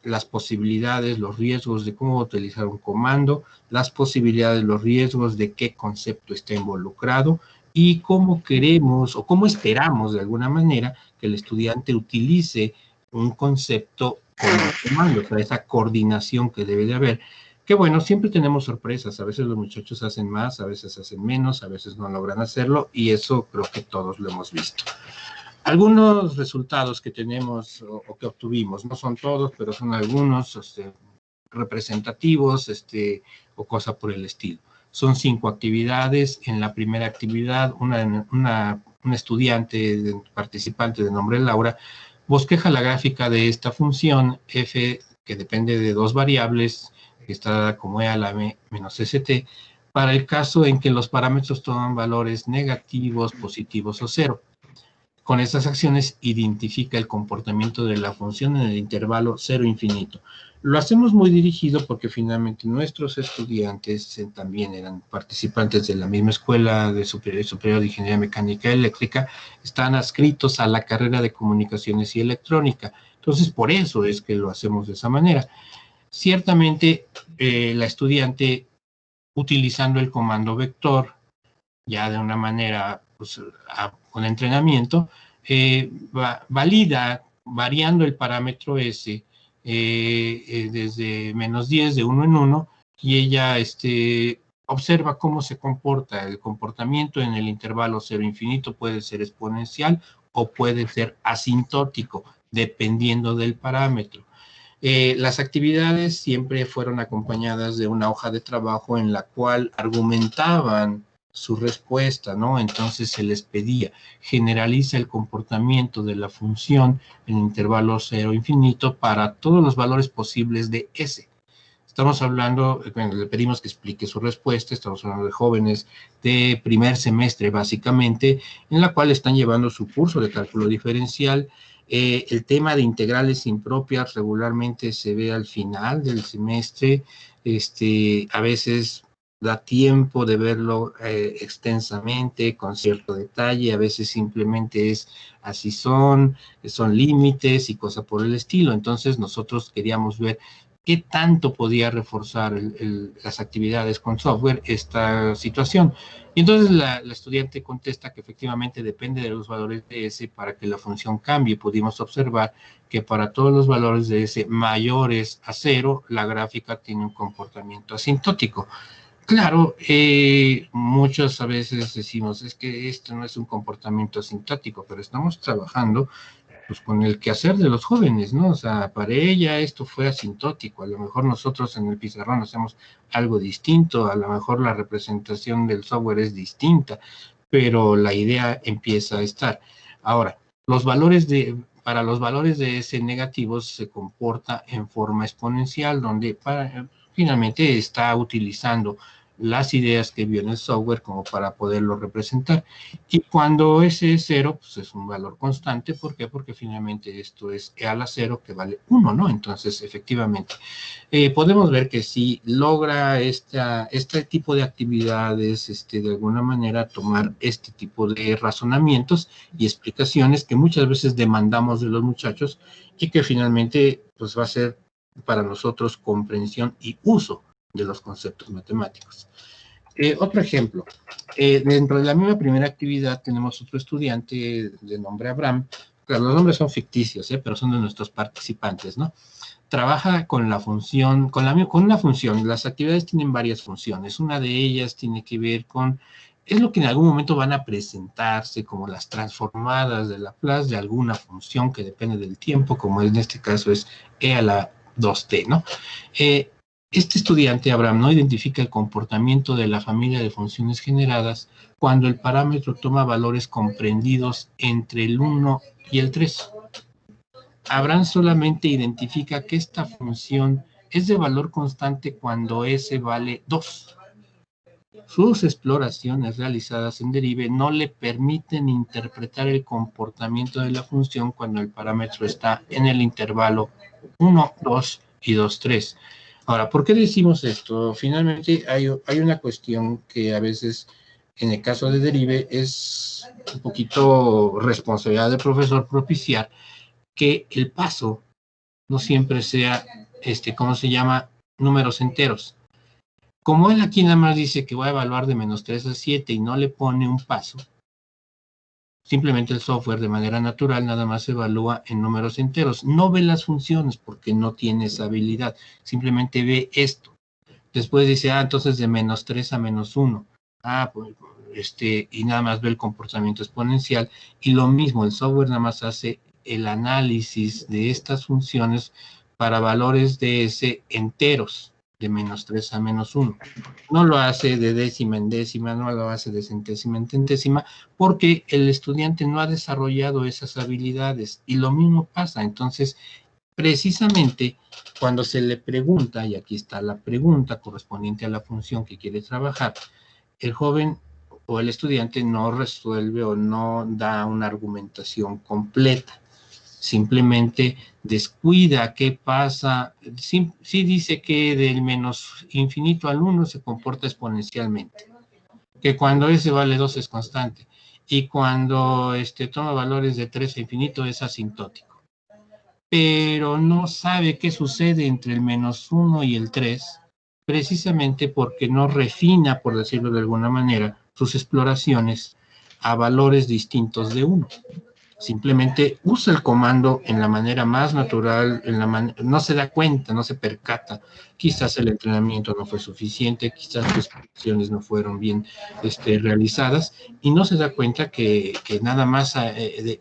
Speaker 3: las posibilidades, los riesgos de cómo utilizar un comando, las posibilidades, los riesgos de qué concepto está involucrado y cómo queremos o cómo esperamos de alguna manera que el estudiante utilice un concepto con el comando, o sea, esa coordinación que debe de haber. Que bueno, siempre tenemos sorpresas, a veces los muchachos hacen más, a veces hacen menos, a veces no logran hacerlo, y eso creo que todos lo hemos visto. Algunos resultados que tenemos o que obtuvimos, no son todos, pero son algunos representativos o cosa por el estilo. Son 5 actividades. En la primera actividad, una estudiante participante de nombre Laura bosqueja la gráfica de esta función f, que depende de 2 variables, que está dada como e a la m menos st, para el caso en que los parámetros toman valores negativos, positivos o 0. Con estas acciones identifica el comportamiento de la función en el intervalo 0 infinito. Lo hacemos muy dirigido porque finalmente nuestros estudiantes también eran participantes de la misma escuela de superior de Ingeniería Mecánica y Eléctrica, están adscritos a la carrera de Comunicaciones y Electrónica. Entonces, por eso es que lo hacemos de esa manera. Ciertamente, la estudiante, utilizando el comando vector, ya de una manera pues, con entrenamiento, valida variando el parámetro S desde menos 10 de 1 en 1, y ella observa cómo se comporta. El comportamiento en el intervalo 0 infinito puede ser exponencial o puede ser asintótico, dependiendo del parámetro. Las actividades siempre fueron acompañadas de una hoja de trabajo en la cual argumentaban su respuesta, ¿no? Entonces se les pedía, generaliza el comportamiento de la función en intervalo 0 infinito para todos los valores posibles de S. Estamos hablando, bueno, le pedimos que explique su respuesta, estamos hablando de jóvenes de primer semestre, básicamente, en la cual están llevando su curso de cálculo diferencial. El tema de integrales impropias regularmente se ve al final del semestre, a veces da tiempo de verlo extensamente, con cierto detalle, a veces simplemente es así son límites y cosas por el estilo. Entonces nosotros queríamos ver qué tanto podía reforzar las actividades con software esta situación. Y entonces la estudiante contesta que efectivamente depende de los valores de S para que la función cambie. Pudimos observar que para todos los valores de S mayores a 0, la gráfica tiene un comportamiento asintótico. Claro, muchos a veces decimos, es que esto no es un comportamiento asintótico, pero estamos trabajando pues con el quehacer de los jóvenes, ¿no? O sea, para ella esto fue asintótico, a lo mejor nosotros en el pizarrón hacemos algo distinto, a lo mejor la representación del software es distinta, pero la idea empieza a estar. Ahora, para los valores de S negativos se comporta en forma exponencial, donde finalmente está utilizando las ideas que vio en el software como para poderlo representar. Y cuando ese es 0, pues es un valor constante. ¿Por qué? Porque finalmente esto es e a la 0, que vale 1, ¿no? Entonces, efectivamente, podemos ver que si logra este tipo de actividades, de alguna manera tomar este tipo de razonamientos y explicaciones que muchas veces demandamos de los muchachos y que finalmente pues va a ser para nosotros comprensión y uso de los conceptos matemáticos. Otro ejemplo, dentro de la misma primera actividad tenemos otro estudiante de nombre Abraham. Claro, los nombres son ficticios, pero son de nuestros participantes, ¿no? Trabaja con la función, con una función. Las actividades tienen varias funciones. Una de ellas tiene que ver con, es lo que en algún momento van a presentarse como las transformadas de Laplace de alguna función que depende del tiempo, como en este caso es e a la 2t, ¿no? Este estudiante, Abraham, no identifica el comportamiento de la familia de funciones generadas cuando el parámetro toma valores comprendidos entre el 1 y el 3. Abraham solamente identifica que esta función es de valor constante cuando S vale 2. Sus exploraciones realizadas en Derive no le permiten interpretar el comportamiento de la función cuando el parámetro está en el intervalo 1, 2 y 2, 3. Ahora, ¿por qué decimos esto? Finalmente hay una cuestión que a veces, en el caso de Derive, es un poquito responsabilidad del profesor propiciar que el paso no siempre sea, ¿cómo se llama? Números enteros. Como él aquí nada más dice que va a evaluar de menos 3 a 7 y no le pone un paso, simplemente el software de manera natural nada más se evalúa en números enteros. No ve las funciones porque no tiene esa habilidad, simplemente ve esto. Después dice, entonces de -3 a -1. Pues, y nada más ve el comportamiento exponencial. Y lo mismo, el software nada más hace el análisis de estas funciones para valores de S enteros, de -3 a -1. No lo hace de décima en décima, no lo hace de centésima en centésima, porque el estudiante no ha desarrollado esas habilidades. Y lo mismo pasa. Entonces, precisamente cuando se le pregunta, y aquí está la pregunta correspondiente a la función que quiere trabajar, el joven o el estudiante no resuelve o no da una argumentación completa. Simplemente descuida qué pasa. Sí dice que del menos infinito al 1 se comporta exponencialmente, que cuando S vale 2 es constante, y cuando toma valores de 3 a infinito es asintótico. Pero no sabe qué sucede entre el -1 y el 3, precisamente porque no refina, por decirlo de alguna manera, sus exploraciones a valores distintos de 1. Simplemente usa el comando en la manera más natural, no se da cuenta, no se percata. Quizás el entrenamiento no fue suficiente, quizás sus acciones no fueron bien realizadas, y no se da cuenta que nada más,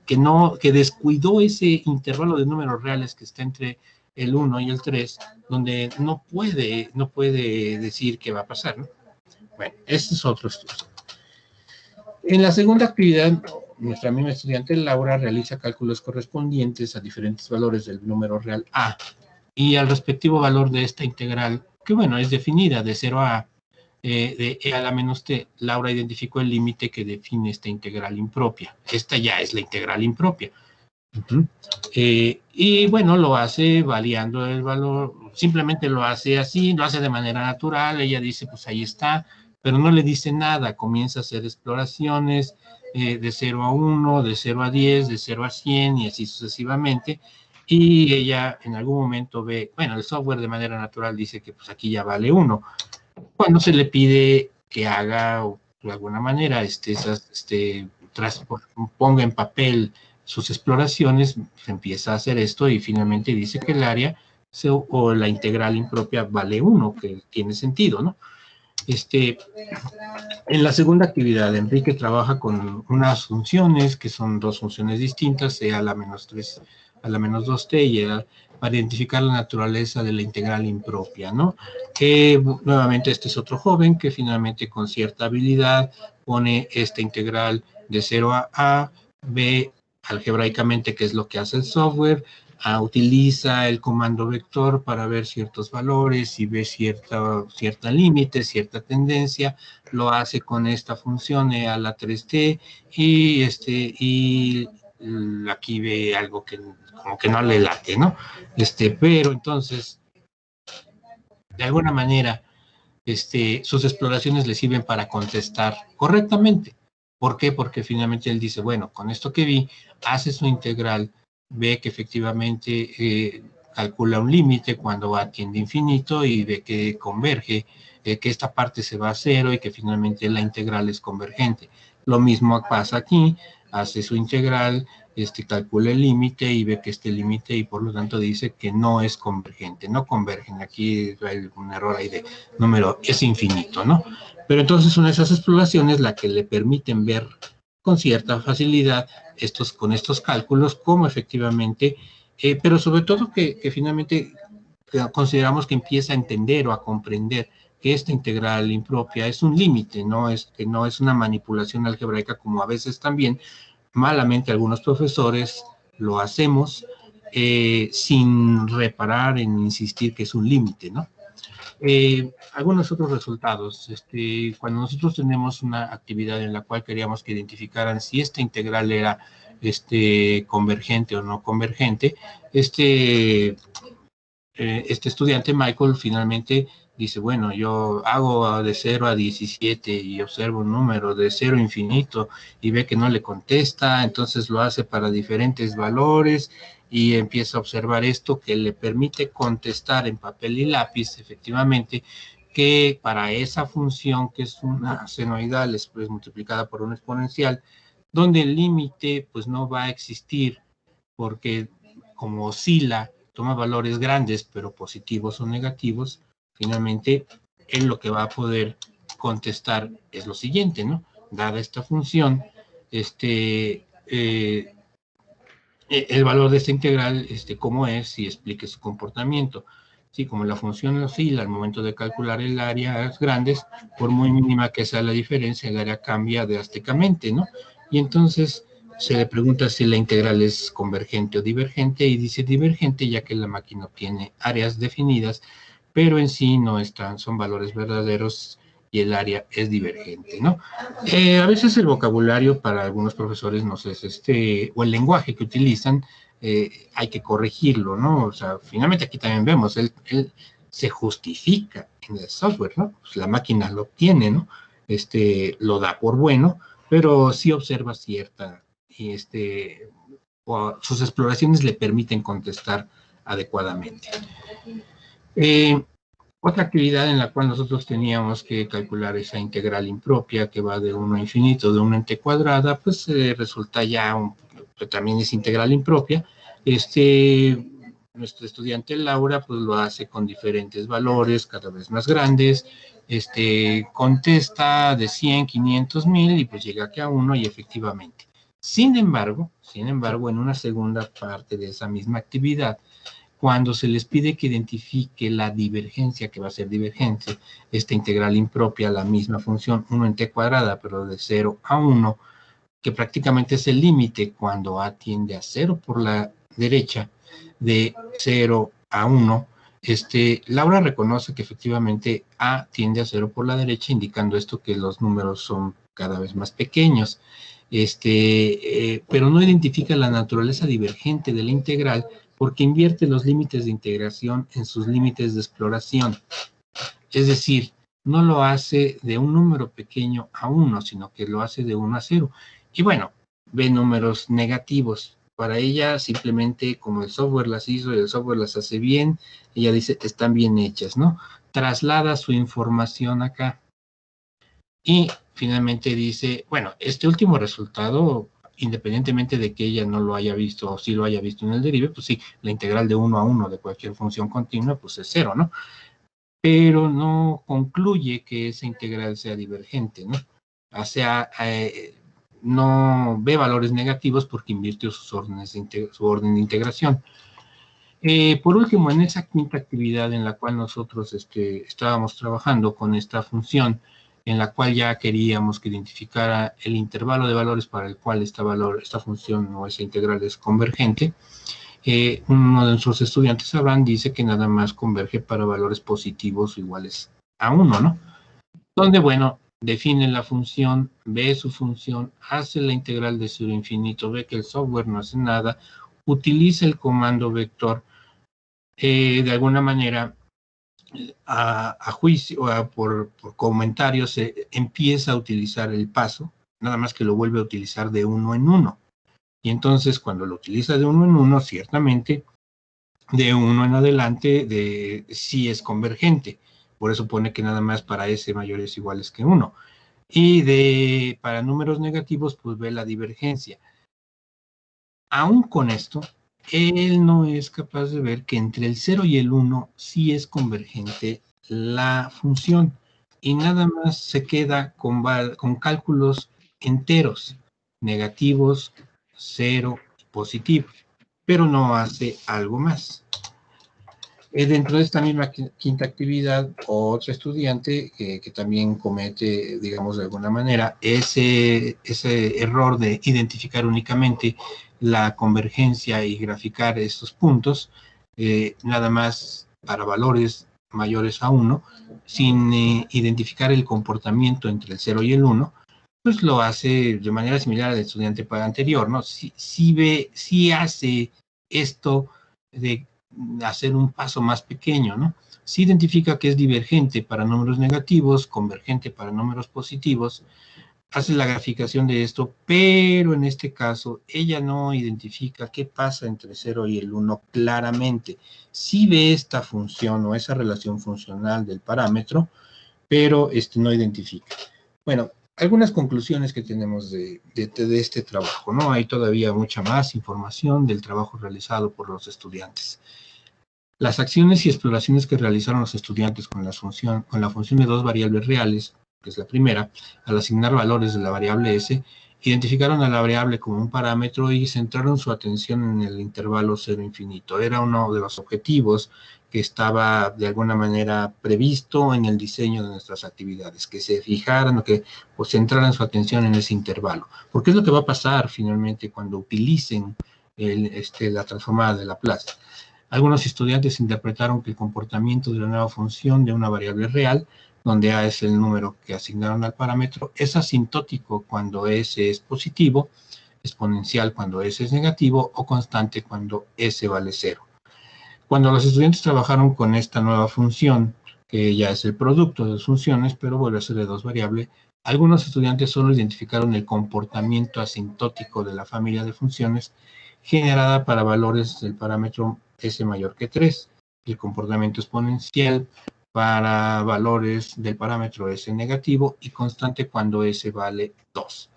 Speaker 3: que descuidó ese intervalo de números reales que está entre el 1 y el 3, donde no puede decir qué va a pasar, ¿no? Bueno, este es otro estudio. En la segunda actividad, nuestra misma estudiante Laura realiza cálculos correspondientes a diferentes valores del número real A y al respectivo valor de esta integral, que bueno, es definida de 0 a de e a la menos t. Laura identificó el límite que define esta integral impropia. Esta ya es la integral impropia. Y bueno, lo hace variando el valor, simplemente lo hace así, lo hace de manera natural. Ella dice, pues ahí está, pero no le dice nada. Comienza a hacer exploraciones de 0 a 1, de 0 a 10, de 0 a 100 y así sucesivamente. Y ella en algún momento ve, bueno, el software de manera natural dice que pues aquí ya vale 1. Cuando se le pide que haga o de alguna manera ponga en papel sus exploraciones, se empieza a hacer esto y finalmente dice que el área o la integral impropia vale 1, que tiene sentido, ¿no? En la segunda actividad, Enrique trabaja con unas funciones que son dos funciones distintas, e a la -3 a la -2t, y para identificar la naturaleza de la integral impropia, ¿no? Nuevamente este es otro joven que finalmente con cierta habilidad pone esta integral de 0 a ve algebraicamente qué es lo que hace el software, utiliza el comando vector para ver ciertos valores y ve cierta límite, cierta tendencia, lo hace con esta función e a la 3t y aquí ve algo que como que no le late, ¿no? Pero entonces, de alguna manera, sus exploraciones le sirven para contestar correctamente. ¿Por qué? Porque finalmente él dice, bueno, con esto que vi, hace su integral, ve que efectivamente calcula un límite cuando atiende infinito y ve que converge, que esta parte se va a 0 y que finalmente la integral es convergente. Lo mismo pasa aquí, hace su integral, calcula el límite y ve que este límite y por lo tanto dice que no es convergente, no convergen. Aquí hay un error ahí de número, es infinito, ¿no? Pero entonces son esas exploraciones las que le permiten ver con cierta facilidad con estos cálculos cómo efectivamente, pero sobre todo que finalmente consideramos que empieza a entender o a comprender que esta integral impropia es un límite, que no es una manipulación algebraica como a veces también malamente algunos profesores lo hacemos sin reparar en insistir que es un límite, ¿no? Algunos otros resultados. Cuando nosotros tenemos una actividad en la cual queríamos que identificaran si esta integral era convergente o no convergente, este estudiante Michael finalmente dice, bueno, yo hago de 0 a 17 y observo un número de 0 a infinito y ve que no le contesta, entonces lo hace para diferentes valores y empieza a observar esto que le permite contestar en papel y lápiz, efectivamente, que para esa función que es una senoidal multiplicada por una exponencial, donde el límite pues no va a existir porque como oscila, toma valores grandes pero positivos o negativos, finalmente él lo que va a poder contestar es lo siguiente, ¿no? Dada esta función, el valor de esta integral, cómo es y explique su comportamiento. Sí, como la función oscila al momento de calcular el área grandes, por muy mínima que sea la diferencia, el área cambia drásticamente, ¿no? Y entonces se le pregunta si la integral es convergente o divergente, y dice divergente ya que la máquina obtiene áreas definidas, pero en sí no están, son valores verdaderos y el área es divergente, ¿no? A veces el vocabulario para algunos profesores no sé, o el lenguaje que utilizan, hay que corregirlo, ¿no? O sea, finalmente aquí también vemos, él se justifica en el software, ¿no? Pues la máquina lo obtiene, ¿no? Lo da por bueno, pero sí observa cierta, y o sus exploraciones le permiten contestar adecuadamente. Otra actividad en la cual nosotros teníamos que calcular esa integral impropia que va de 1 a infinito de 1 en t cuadrada, pues resulta ya, también es integral impropia. Nuestro estudiante Laura pues lo hace con diferentes valores cada vez más grandes, contesta de 100, 500, 1000 y pues llega aquí a 1 y efectivamente. Sin embargo, en una segunda parte de esa misma actividad, cuando se les pide que identifique la divergencia, que va a ser divergente, esta integral impropia, la misma función 1 en t cuadrada, pero de 0 a 1, que prácticamente es el límite cuando a tiende a 0 por la derecha, de 0 a 1, Laura reconoce que efectivamente a tiende a 0 por la derecha, indicando esto que los números son cada vez más pequeños, pero no identifica la naturaleza divergente de la integral porque invierte los límites de integración en sus límites de exploración. Es decir, no lo hace de un número pequeño a 1, sino que lo hace de 1 a 0. Y bueno, ve números negativos. Para ella, simplemente como el software las hizo y el software las hace bien, ella dice, están bien hechas, ¿no? Traslada su información acá. Y finalmente dice, bueno, este último resultado, independientemente de que ella no lo haya visto o sí lo haya visto en el derive, pues sí, la integral de 1 a 1 de cualquier función continua, pues es 0, ¿no? Pero no concluye que esa integral sea divergente, ¿no? O sea, no ve valores negativos porque invirtió sus órdenes su orden de integración. Por último, en esa quinta actividad en la cual nosotros estábamos trabajando con esta función, en la cual ya queríamos que identificara el intervalo de valores para el cual esta función o esa integral es convergente, uno de nuestros estudiantes, Abraham, dice que nada más converge para valores positivos o iguales a 1, ¿no? Donde, bueno, define la función, ve su función, hace la integral de 0 a infinito, ve que el software no hace nada, utiliza el comando vector, de alguna manera, a juicio, por comentarios, empieza a utilizar el paso, nada más que lo vuelve a utilizar de 1 en 1. Y entonces, cuando lo utiliza de 1 en 1, ciertamente, de 1 en adelante, sí es convergente. Por eso pone que nada más para S mayores o iguales que 1. Y para números negativos, pues ve la divergencia. Aún con esto, él no es capaz de ver que entre el 0 y el 1 sí es convergente la función y nada más se queda con cálculos enteros, negativos, 0 y positivos, pero no hace algo más. Dentro de esta misma quinta actividad, otro estudiante que también comete, digamos de alguna manera, ese error de identificar únicamente la convergencia y graficar estos puntos, nada más para valores mayores a 1, sin identificar el comportamiento entre el 0 y el 1, pues lo hace de manera similar al estudiante anterior, ¿no? Sí hace esto de hacer un paso más pequeño, ¿no? Sí identifica que es divergente para números negativos, convergente para números positivos, hace la graficación de esto, pero en este caso ella no identifica qué pasa entre 0 y el 1 claramente. Sí ve esta función o esa relación funcional del parámetro, pero no identifica. Bueno, algunas conclusiones que tenemos de este trabajo, ¿no? Hay todavía mucha más información del trabajo realizado por los estudiantes. Las acciones y exploraciones que realizaron los estudiantes con la función de dos variables reales, que es la primera, al asignar valores de la variable S, identificaron a la variable como un parámetro y centraron su atención en el intervalo cero infinito. Era uno de los objetivos que estaba de alguna manera previsto en el diseño de nuestras actividades, que se fijaran o que centraran su atención en ese intervalo. Porque es lo que va a pasar finalmente cuando utilicen la transformada de Laplace. Algunos estudiantes interpretaron que el comportamiento de la nueva función de una variable real, donde A es el número que asignaron al parámetro, es asintótico cuando S es positivo, exponencial cuando S es negativo o constante cuando S vale 0. Cuando los estudiantes trabajaron con esta nueva función, que ya es el producto de dos funciones, pero vuelve a ser de dos variables, algunos estudiantes solo identificaron el comportamiento asintótico de la familia de funciones generada para valores del parámetro S mayor que 3, el comportamiento exponencial para valores del parámetro S negativo y constante cuando S vale 2.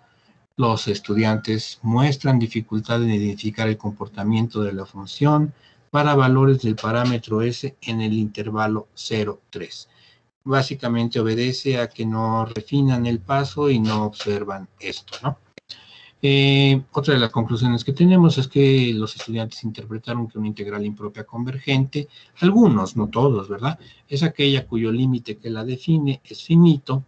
Speaker 3: Los estudiantes muestran dificultad en identificar el comportamiento de la función para valores del parámetro S en el intervalo 0,3. Básicamente obedece a que no refinan el paso y no observan esto, ¿no? Otra de las conclusiones que tenemos es que los estudiantes interpretaron que una integral impropia convergente, algunos, no todos, ¿verdad?, es aquella cuyo límite que la define es finito,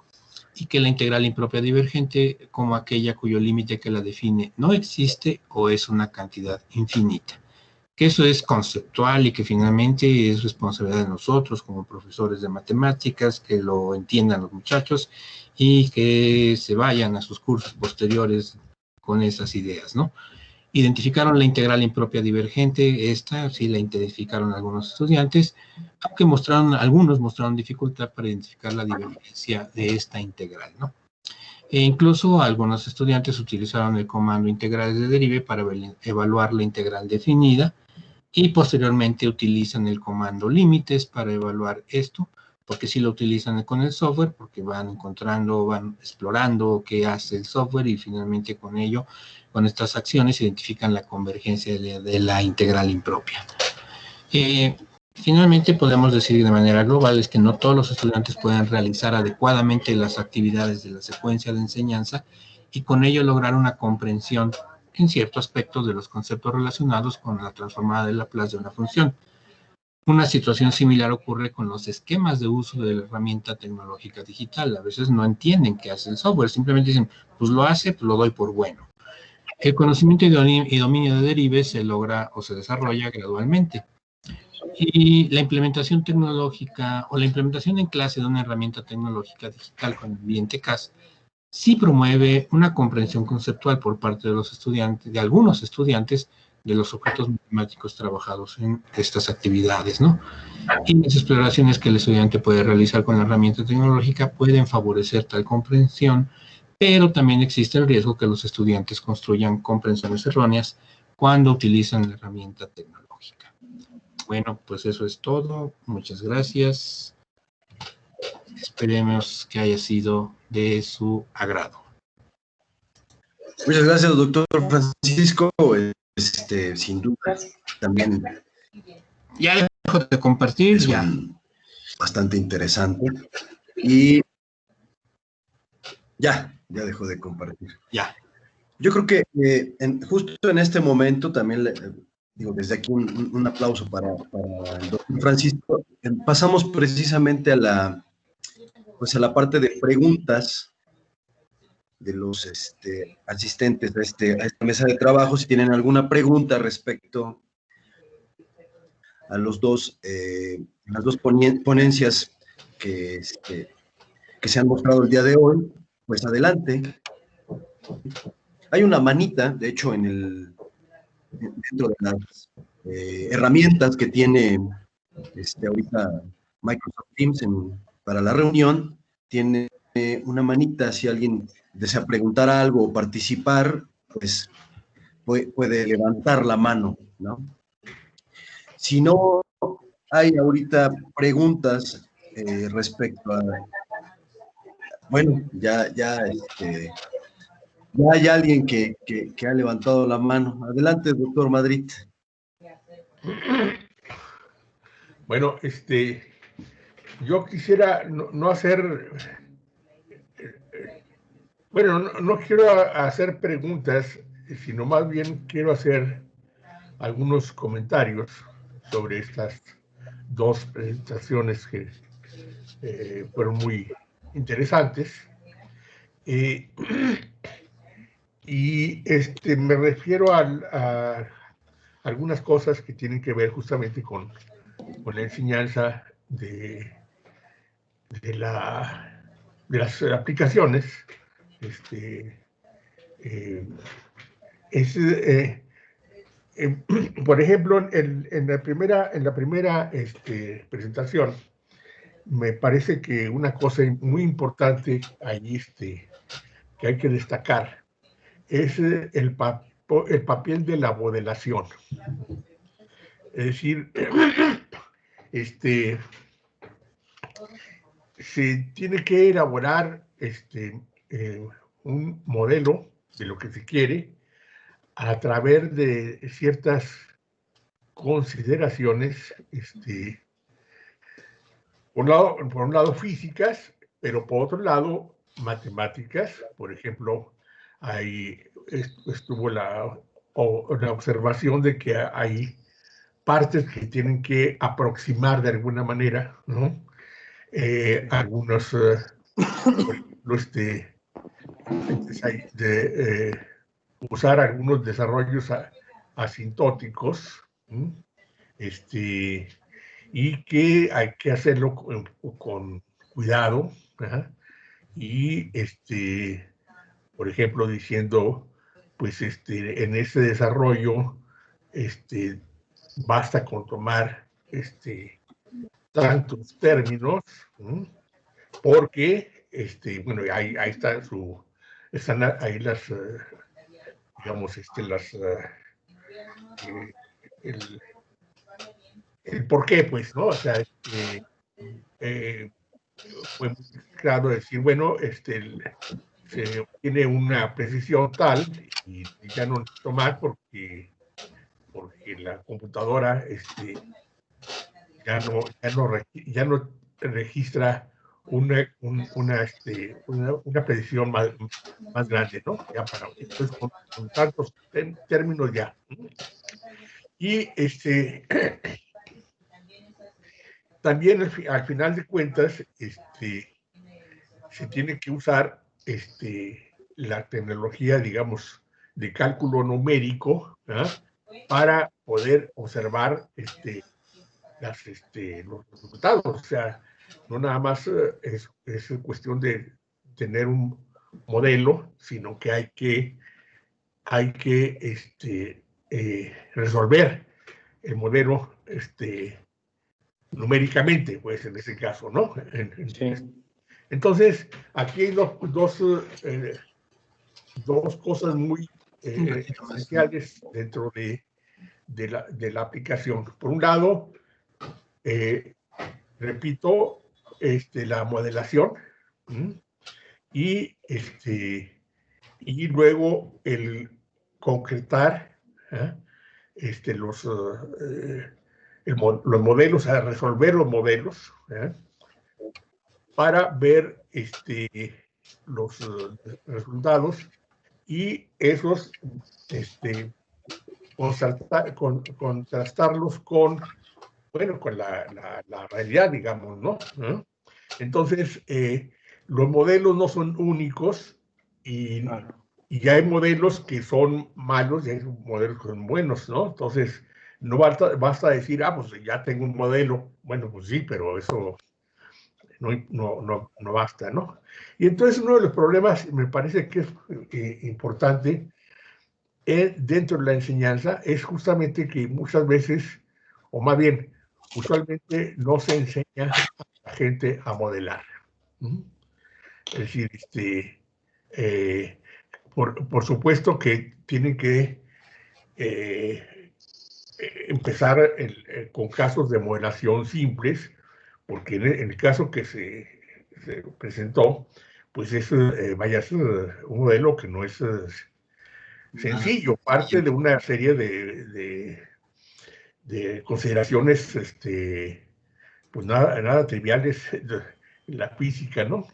Speaker 3: y que la integral impropia divergente como aquella cuyo límite que la define no existe o es una cantidad infinita. Que eso es conceptual y que finalmente es responsabilidad de nosotros como profesores de matemáticas, que lo entiendan los muchachos y que se vayan a sus cursos posteriores con esas ideas, ¿no? Identificaron la integral impropia divergente, esta sí la identificaron algunos estudiantes, aunque algunos mostraron dificultad para identificar la divergencia de esta integral, ¿no? E incluso algunos estudiantes utilizaron el comando integrales de derive para evaluar la integral definida y posteriormente utilizan el comando límites para evaluar esto, porque sí lo utilizan con el software, porque van encontrando, van explorando qué hace el software y finalmente con ello, con estas acciones, identifican la convergencia de la integral impropia. Finalmente podemos decir de manera global es que no todos los estudiantes pueden realizar adecuadamente las actividades de la secuencia de enseñanza y con ello lograr una comprensión en cierto aspecto de los conceptos relacionados con la transformada de Laplace de una función. Una situación similar ocurre con los esquemas de uso de la herramienta tecnológica digital. A veces no entienden qué hace el software, simplemente dicen, pues lo hace, pues lo doy por bueno. El conocimiento y dominio de derives se logra o se desarrolla gradualmente. Y la implementación tecnológica o la implementación en clase de una herramienta tecnológica digital con ambiente CAS sí promueve una comprensión conceptual por parte de los estudiantes, de algunos estudiantes, de los objetos matemáticos trabajados en estas actividades, ¿no? Y las exploraciones que el estudiante puede realizar con la herramienta tecnológica pueden favorecer tal comprensión, pero también existe el riesgo que los estudiantes construyan comprensiones erróneas cuando utilizan la herramienta tecnológica. Bueno, pues eso es todo. Muchas gracias. Esperemos que haya sido de su agrado.
Speaker 2: Muchas gracias, doctor Francisco. Sin duda, también
Speaker 3: Ya dejo de compartir,
Speaker 2: es
Speaker 3: ya.
Speaker 2: Bastante interesante. Y ya dejó de compartir.
Speaker 3: Ya.
Speaker 2: Yo creo que justo en este momento también, digo, desde aquí un aplauso para el doctor Francisco. Pasamos precisamente a la parte de preguntas de los asistentes a esta mesa de trabajo. Si tienen alguna pregunta respecto a las dos ponencias que se han mostrado el día de hoy, pues adelante. Hay una manita, de hecho, dentro de las herramientas que tiene ahorita Microsoft Teams para la reunión, tiene una manita. Si alguien desea preguntar algo o participar, pues puede levantar la mano, ¿no? Si no hay ahorita preguntas respecto Bueno, ya hay alguien que ha levantado la mano. Adelante, doctor Madrid.
Speaker 5: Bueno, yo quisiera no hacer, bueno, no quiero hacer preguntas, sino más bien quiero hacer algunos comentarios sobre estas dos presentaciones que fueron muy interesantes. Y me refiero a algunas cosas que tienen que ver justamente con la enseñanza de las aplicaciones. Por ejemplo, en la primera presentación, me parece que una cosa muy importante allí que hay que destacar es el papel de la modelación. Es decir, se tiene que elaborar un modelo de lo que se quiere a través de ciertas consideraciones, por un lado físicas, pero por otro lado matemáticas. Por ejemplo, ahí estuvo la observación de que hay partes que tienen que aproximar de alguna manera, ¿no? Algunos, por ejemplo, usar algunos desarrollos asintóticos, y que hay que hacerlo con cuidado, ¿verdad? Y por ejemplo, diciendo, pues en ese desarrollo basta con tomar tantos términos, porque bueno, ahí está están ahí las digamos el por qué, pues, ¿no? O sea, fue muy claro decir, bueno, se obtiene una precisión tal y ya no necesito más porque la computadora ya no registra una precisión más grande, ¿no? Ya para, entonces, con tantos términos ya. Y también al final de cuentas, se tiene que usar la tecnología, digamos, de cálculo numérico, ¿verdad? Para poder observar los resultados. O sea, no nada más es cuestión de tener un modelo, sino que hay que resolver el modelo numéricamente, pues en ese caso, ¿no?
Speaker 1: Sí.
Speaker 5: Entonces, aquí hay dos cosas muy esenciales dentro de la aplicación. Por un lado, repito, la modelación, y luego el concretar los modelos, a resolver los modelos, para ver los resultados y esos contrastarlos con, bueno, con la realidad, digamos, ¿no? Entonces, los modelos no son únicos y ya hay modelos que son malos y hay modelos que son buenos, ¿no? Entonces, no basta decir, pues ya tengo un modelo. Bueno, pues sí, pero eso no basta, ¿no? Y entonces uno de los problemas, me parece que es importante dentro de la enseñanza, es justamente que muchas veces, o más bien, usualmente no se enseña a la gente a modelar. Es decir, por supuesto que tienen que empezar con casos de modelación simples, porque en el caso que se presentó, pues es, vaya, es un modelo que no es sencillo, parte de una serie de consideraciones, pues nada triviales en la física, ¿no?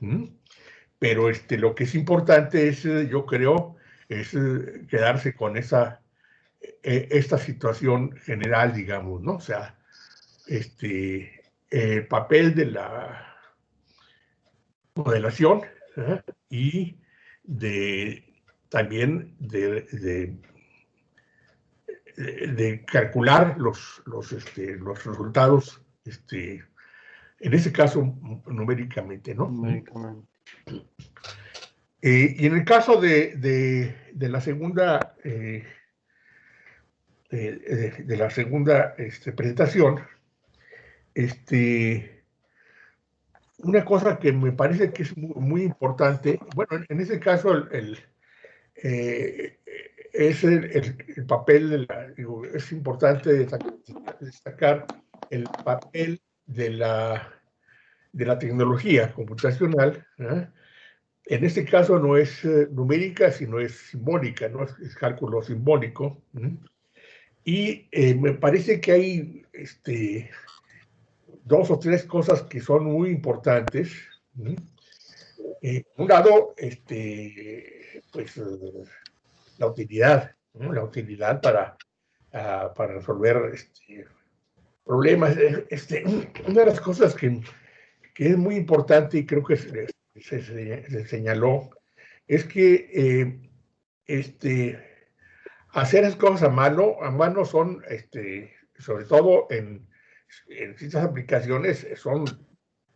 Speaker 5: Pero lo que es importante es, yo creo, es quedarse con esta situación general, digamos, ¿no? O sea, el papel de la modelación, ¿eh? Y también de calcular los resultados, en ese caso numéricamente, ¿no?
Speaker 1: Numéricamente.
Speaker 5: Y en el caso de la segunda, de la segunda presentación, una cosa que me parece que es muy importante, bueno, en ese caso es el papel, es importante destacar el papel de la tecnología computacional, ¿eh? En este caso no es numérica, sino es simbólica, ¿no? Es cálculo simbólico. Y me parece que hay dos o tres cosas que son muy importantes. Un lado, pues la utilidad, ¿no? La utilidad para resolver problemas. Una de las cosas que es muy importante y creo que se señaló es que hacer las cosas a mano son, sobre todo en ciertas aplicaciones, son,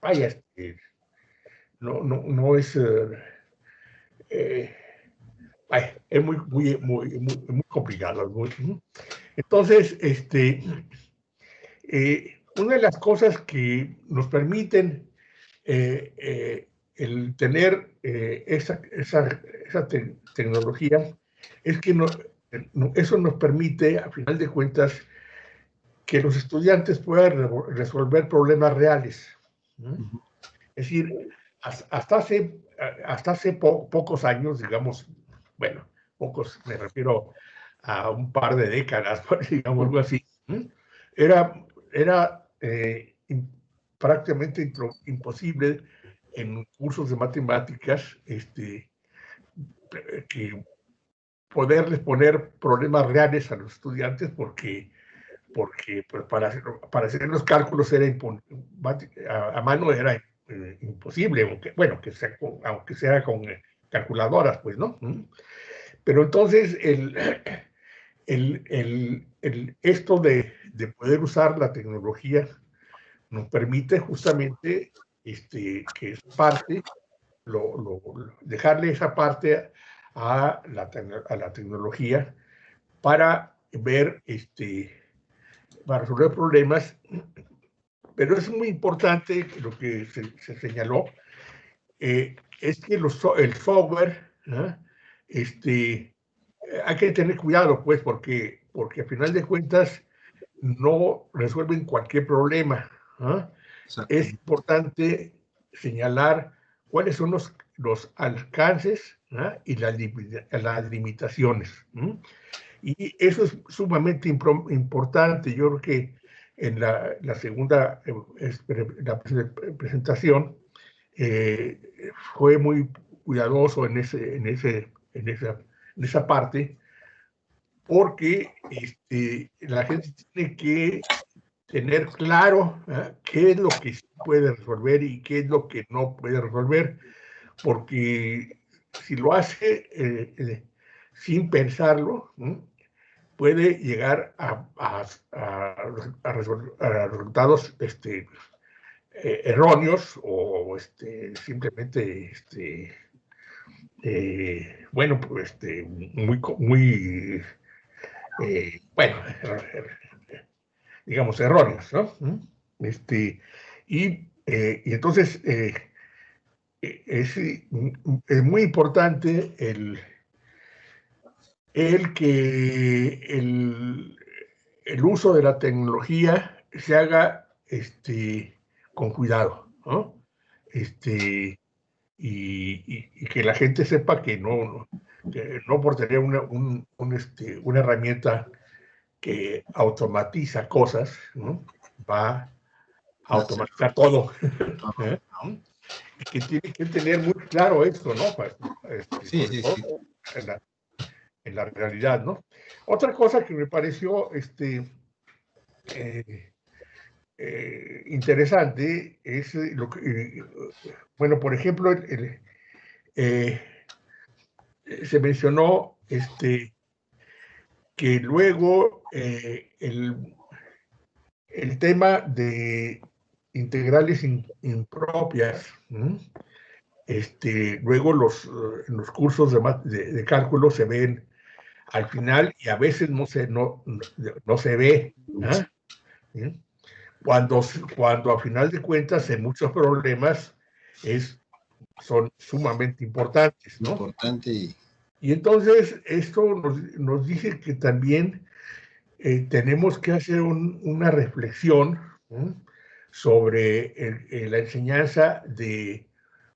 Speaker 5: vaya, no es, vaya, es muy complicado. Entonces, una de las cosas que nos permiten el tener esa tecnología es que eso nos permite, a final de cuentas, que los estudiantes puedan resolver problemas reales. Es decir, hasta hace pocos años, digamos, bueno, pocos, me refiero a un par de décadas, digamos algo así, era prácticamente imposible en cursos de matemáticas que poderles poner problemas reales a los estudiantes porque pues, para hacer los cálculos era a mano era imposible, aunque sea con calculadoras, pues, ¿no? Pero entonces esto de poder usar la tecnología nos permite justamente que es parte, dejarle esa parte a la tecnología para ver, para resolver problemas, pero es muy importante lo que se señaló, es que el software, ¿no? Hay que tener cuidado, pues, porque a final de cuentas no resuelven cualquier problema, ¿no? Es importante señalar cuáles son los alcances, ¿no? Y las limitaciones, ¿no? Y eso es sumamente importante. Yo creo que en la segunda la presentación fue muy cuidadoso en esa parte, porque la gente tiene que tener claro qué es lo que sí puede resolver y qué es lo que no puede resolver, porque si lo hace sin pensarlo, puede llegar a resultados erróneos o simplemente bueno, pues muy bueno, digamos erróneos, ¿no? Y entonces es muy importante que el uso de la tecnología se haga con cuidado, ¿no? y que la gente sepa que no por tener una herramienta que automatiza cosas, ¿no? Va a automatizar todo. ¿Eh? Que tiene que tener muy claro esto, ¿no?
Speaker 3: Sí, sí, sí.
Speaker 5: En la realidad, ¿no? Otra cosa que me pareció interesante es lo que, bueno, por ejemplo, se mencionó que luego el tema de integrales impropias, ¿no? Luego en los cursos de cálculo se ven al final y a veces no se ve. ¿Ah? ¿Sí? Cuando a final de cuentas en muchos problemas son sumamente importantes, ¿no?
Speaker 3: Importante
Speaker 5: Y entonces esto nos dice que también tenemos que hacer una reflexión, ¿no? Sobre la enseñanza de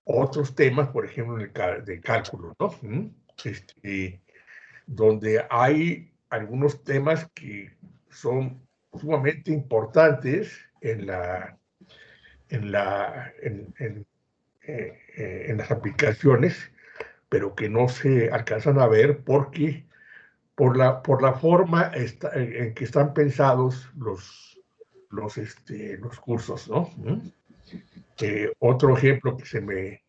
Speaker 5: otros temas, por ejemplo, de cálculo, ¿no? Donde hay algunos temas que son sumamente importantes en las aplicaciones, pero que no se alcanzan a ver porque por la forma en que están pensados los cursos, ¿no? Otro ejemplo que se me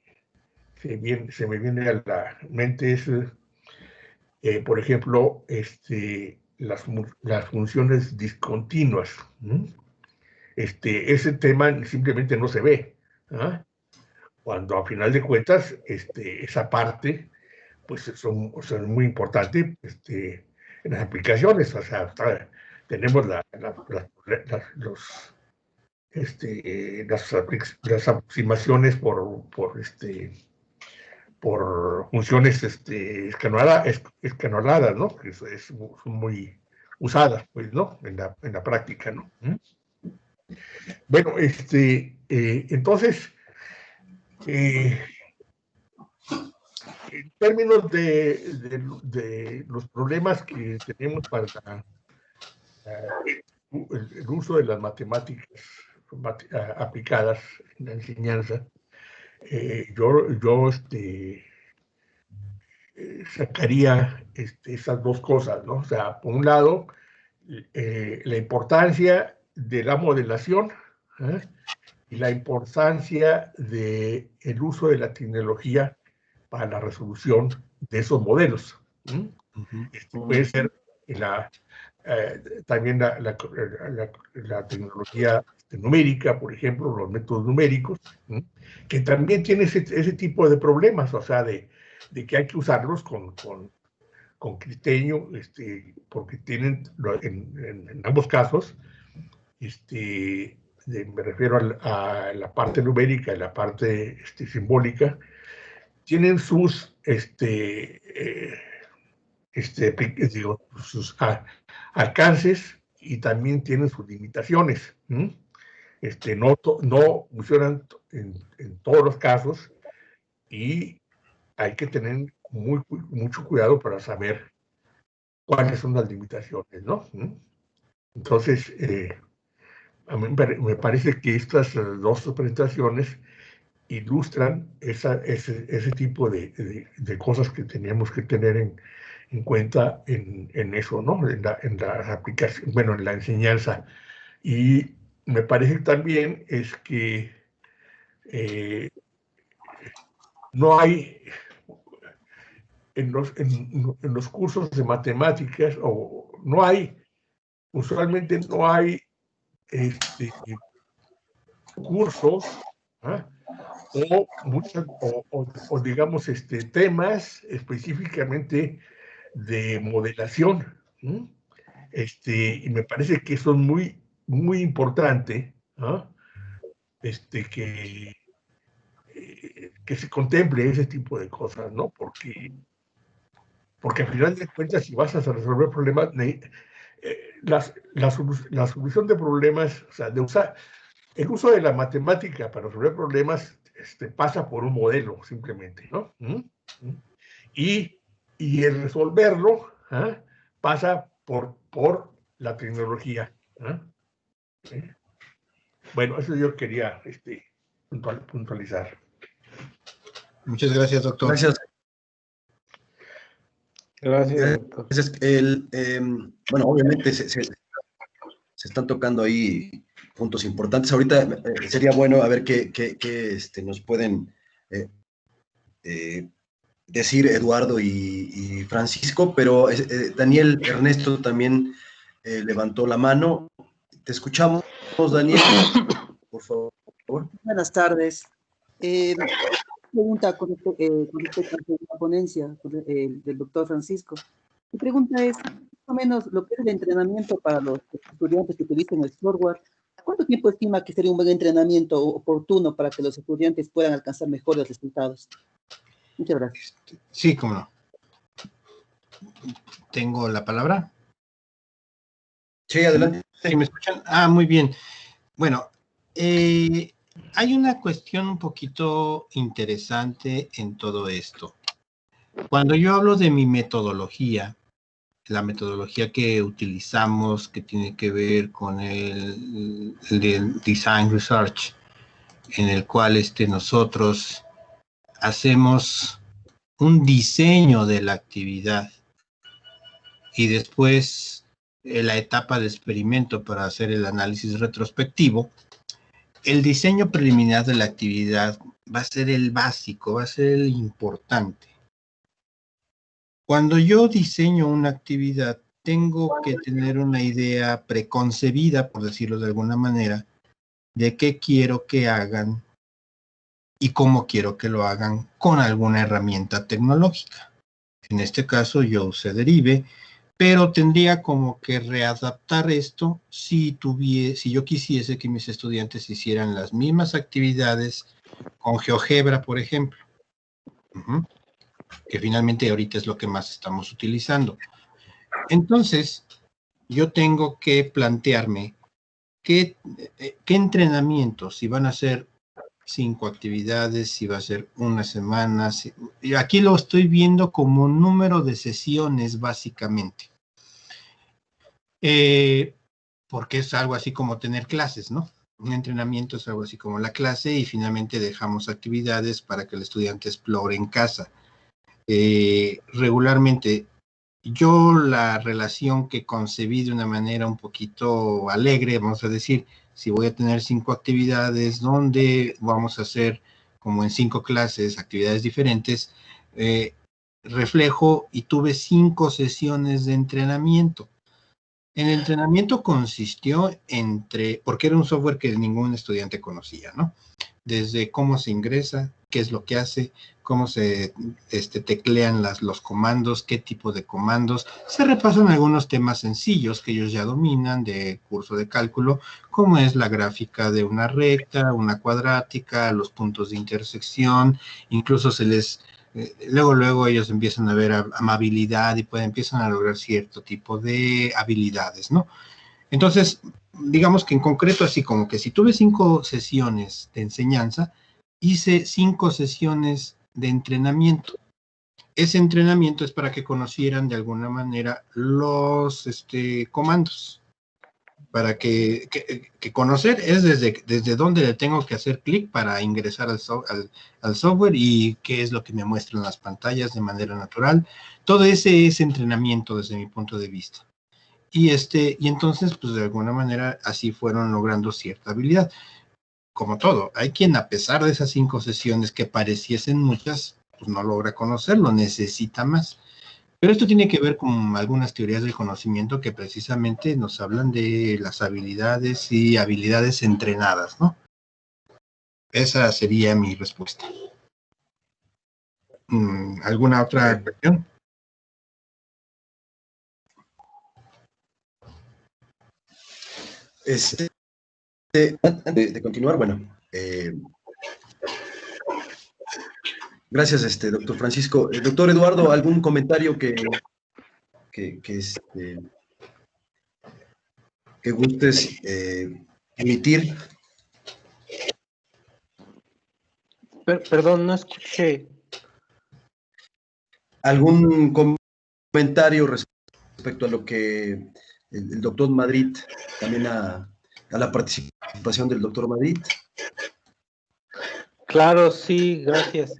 Speaker 5: viene a la mente es, por ejemplo, las funciones discontinuas. Ese tema simplemente no se ve, ¿ah? Cuando a final de cuentas esa parte pues son muy importantes en las aplicaciones. O sea, tenemos las aproximaciones por funciones escanoladas, ¿no? Que son muy usadas, pues, ¿no? En la práctica, ¿no? Bueno, entonces, en términos de los problemas que tenemos para el uso de las matemáticas aplicadas en la enseñanza, yo sacaría esas dos cosas, ¿no? O sea, por un lado, la importancia de la modelación, ¿eh? Y la importancia del uso de la tecnología para la resolución de esos modelos. Puede ser también la tecnología numérica, por ejemplo, los métodos numéricos, que también tiene ese tipo de problemas, o sea, de que hay que usarlos con criterio, porque tienen, en ambos casos, me refiero a la parte numérica y la parte simbólica, tienen sus sus alcances y también tienen sus limitaciones. No funcionan en todos los casos y hay que tener mucho cuidado para saber cuáles son las limitaciones, ¿no? Entonces, a mí me parece que estas dos presentaciones ilustran ese tipo de cosas que teníamos que tener en cuenta en eso, ¿no? En la aplicación, bueno, en la enseñanza. Y me parece también es que no hay, en los cursos de matemáticas, o no hay, usualmente no hay cursos, ¿ah? o digamos, temas específicamente de modelación. Y me parece que eso es muy, muy importante, ¿no? Que se contemple ese tipo de cosas, ¿no? Porque al final de cuentas, si vas a resolver problemas, la solución de problemas, o sea, el uso de la matemática para resolver problemas pasa por un modelo, simplemente, ¿no? Y el resolverlo pasa por la tecnología. ¿Sí? Bueno, eso yo quería puntualizar.
Speaker 3: Muchas gracias, doctor.
Speaker 2: Gracias.
Speaker 1: Gracias, doctor.
Speaker 2: Bueno, obviamente se están tocando ahí puntos importantes. Ahorita sería bueno a ver qué nos pueden decir Eduardo y Francisco, pero Daniel Ernesto también levantó la mano. Te escuchamos, Daniel, por favor.
Speaker 6: Buenas tardes. Pregunta con respecto a la ponencia del doctor Francisco. Mi pregunta es, más o menos, lo que es el entrenamiento para los estudiantes que utilizan el software, ¿cuánto tiempo estima que sería un buen entrenamiento oportuno para que los estudiantes puedan alcanzar mejores resultados? Muchas gracias.
Speaker 3: Sí, cómo no. ¿Tengo la palabra?
Speaker 2: Sí, adelante.
Speaker 3: ¿Sí me escuchan? Ah, muy bien. Bueno, hay una cuestión un poquito interesante en todo esto. Cuando yo hablo de mi metodología, la metodología que utilizamos, que tiene que ver con el Design Research, en el cual nosotros hacemos un diseño de la actividad y después la etapa de experimento para hacer el análisis retrospectivo. El diseño preliminar de la actividad va a ser el básico, va a ser el importante. Cuando yo diseño una actividad, tengo que tener una idea preconcebida, por decirlo de alguna manera, de qué quiero que hagan y cómo quiero que lo hagan con alguna herramienta tecnológica. En este caso yo usé Derive, pero tendría como que readaptar esto si yo quisiese que mis estudiantes hicieran las mismas actividades con GeoGebra, por ejemplo, que finalmente ahorita es lo que más estamos utilizando. Entonces, yo tengo que plantearme qué entrenamiento, si van a ser 5 actividades, si va a ser una semana. Y aquí lo estoy viendo como número de sesiones, básicamente. Porque es algo así como tener clases, ¿no? Un entrenamiento es algo así como la clase y finalmente dejamos actividades para que el estudiante explore en casa. Regularmente, yo la relación que concebí de una manera un poquito alegre, vamos a decir, si voy a tener 5 actividades, donde vamos a hacer como en 5 clases, actividades diferentes, reflejo y tuve 5 sesiones de entrenamiento. El entrenamiento consistió porque era un software que ningún estudiante conocía, ¿no? Desde cómo se ingresa, qué es lo que hace, cómo se teclean los comandos, qué tipo de comandos. Se repasan algunos temas sencillos que ellos ya dominan de curso de cálculo, como es la gráfica de una recta, una cuadrática, los puntos de intersección, incluso luego ellos empiezan a ver amabilidad y empiezan a lograr cierto tipo de habilidades, ¿no? Entonces, digamos que en concreto, así como que si tuve 5 sesiones de enseñanza, hice 5 sesiones de entrenamiento. Ese entrenamiento es para que conocieran de alguna manera los comandos. Para que conocer es desde dónde le tengo que hacer clic para ingresar al software y qué es lo que me muestran las pantallas de manera natural. Todo ese es entrenamiento desde mi punto de vista. Y entonces, pues de alguna manera así fueron logrando cierta habilidad. Como todo, hay quien a pesar de esas 5 sesiones que pareciesen muchas, pues no logra conocerlo, necesita más. Pero esto tiene que ver con algunas teorías del conocimiento que precisamente nos hablan de las habilidades y habilidades entrenadas, ¿no? Esa sería mi respuesta. ¿Alguna otra cuestión?
Speaker 2: Antes de continuar, bueno, gracias, doctor Francisco. Doctor Eduardo, ¿algún comentario que gustes emitir?
Speaker 1: Perdón, no escuché.
Speaker 2: ¿Algún comentario respecto a lo que el doctor Madrid, también a la participación del doctor Madrid?
Speaker 1: Claro, sí, gracias.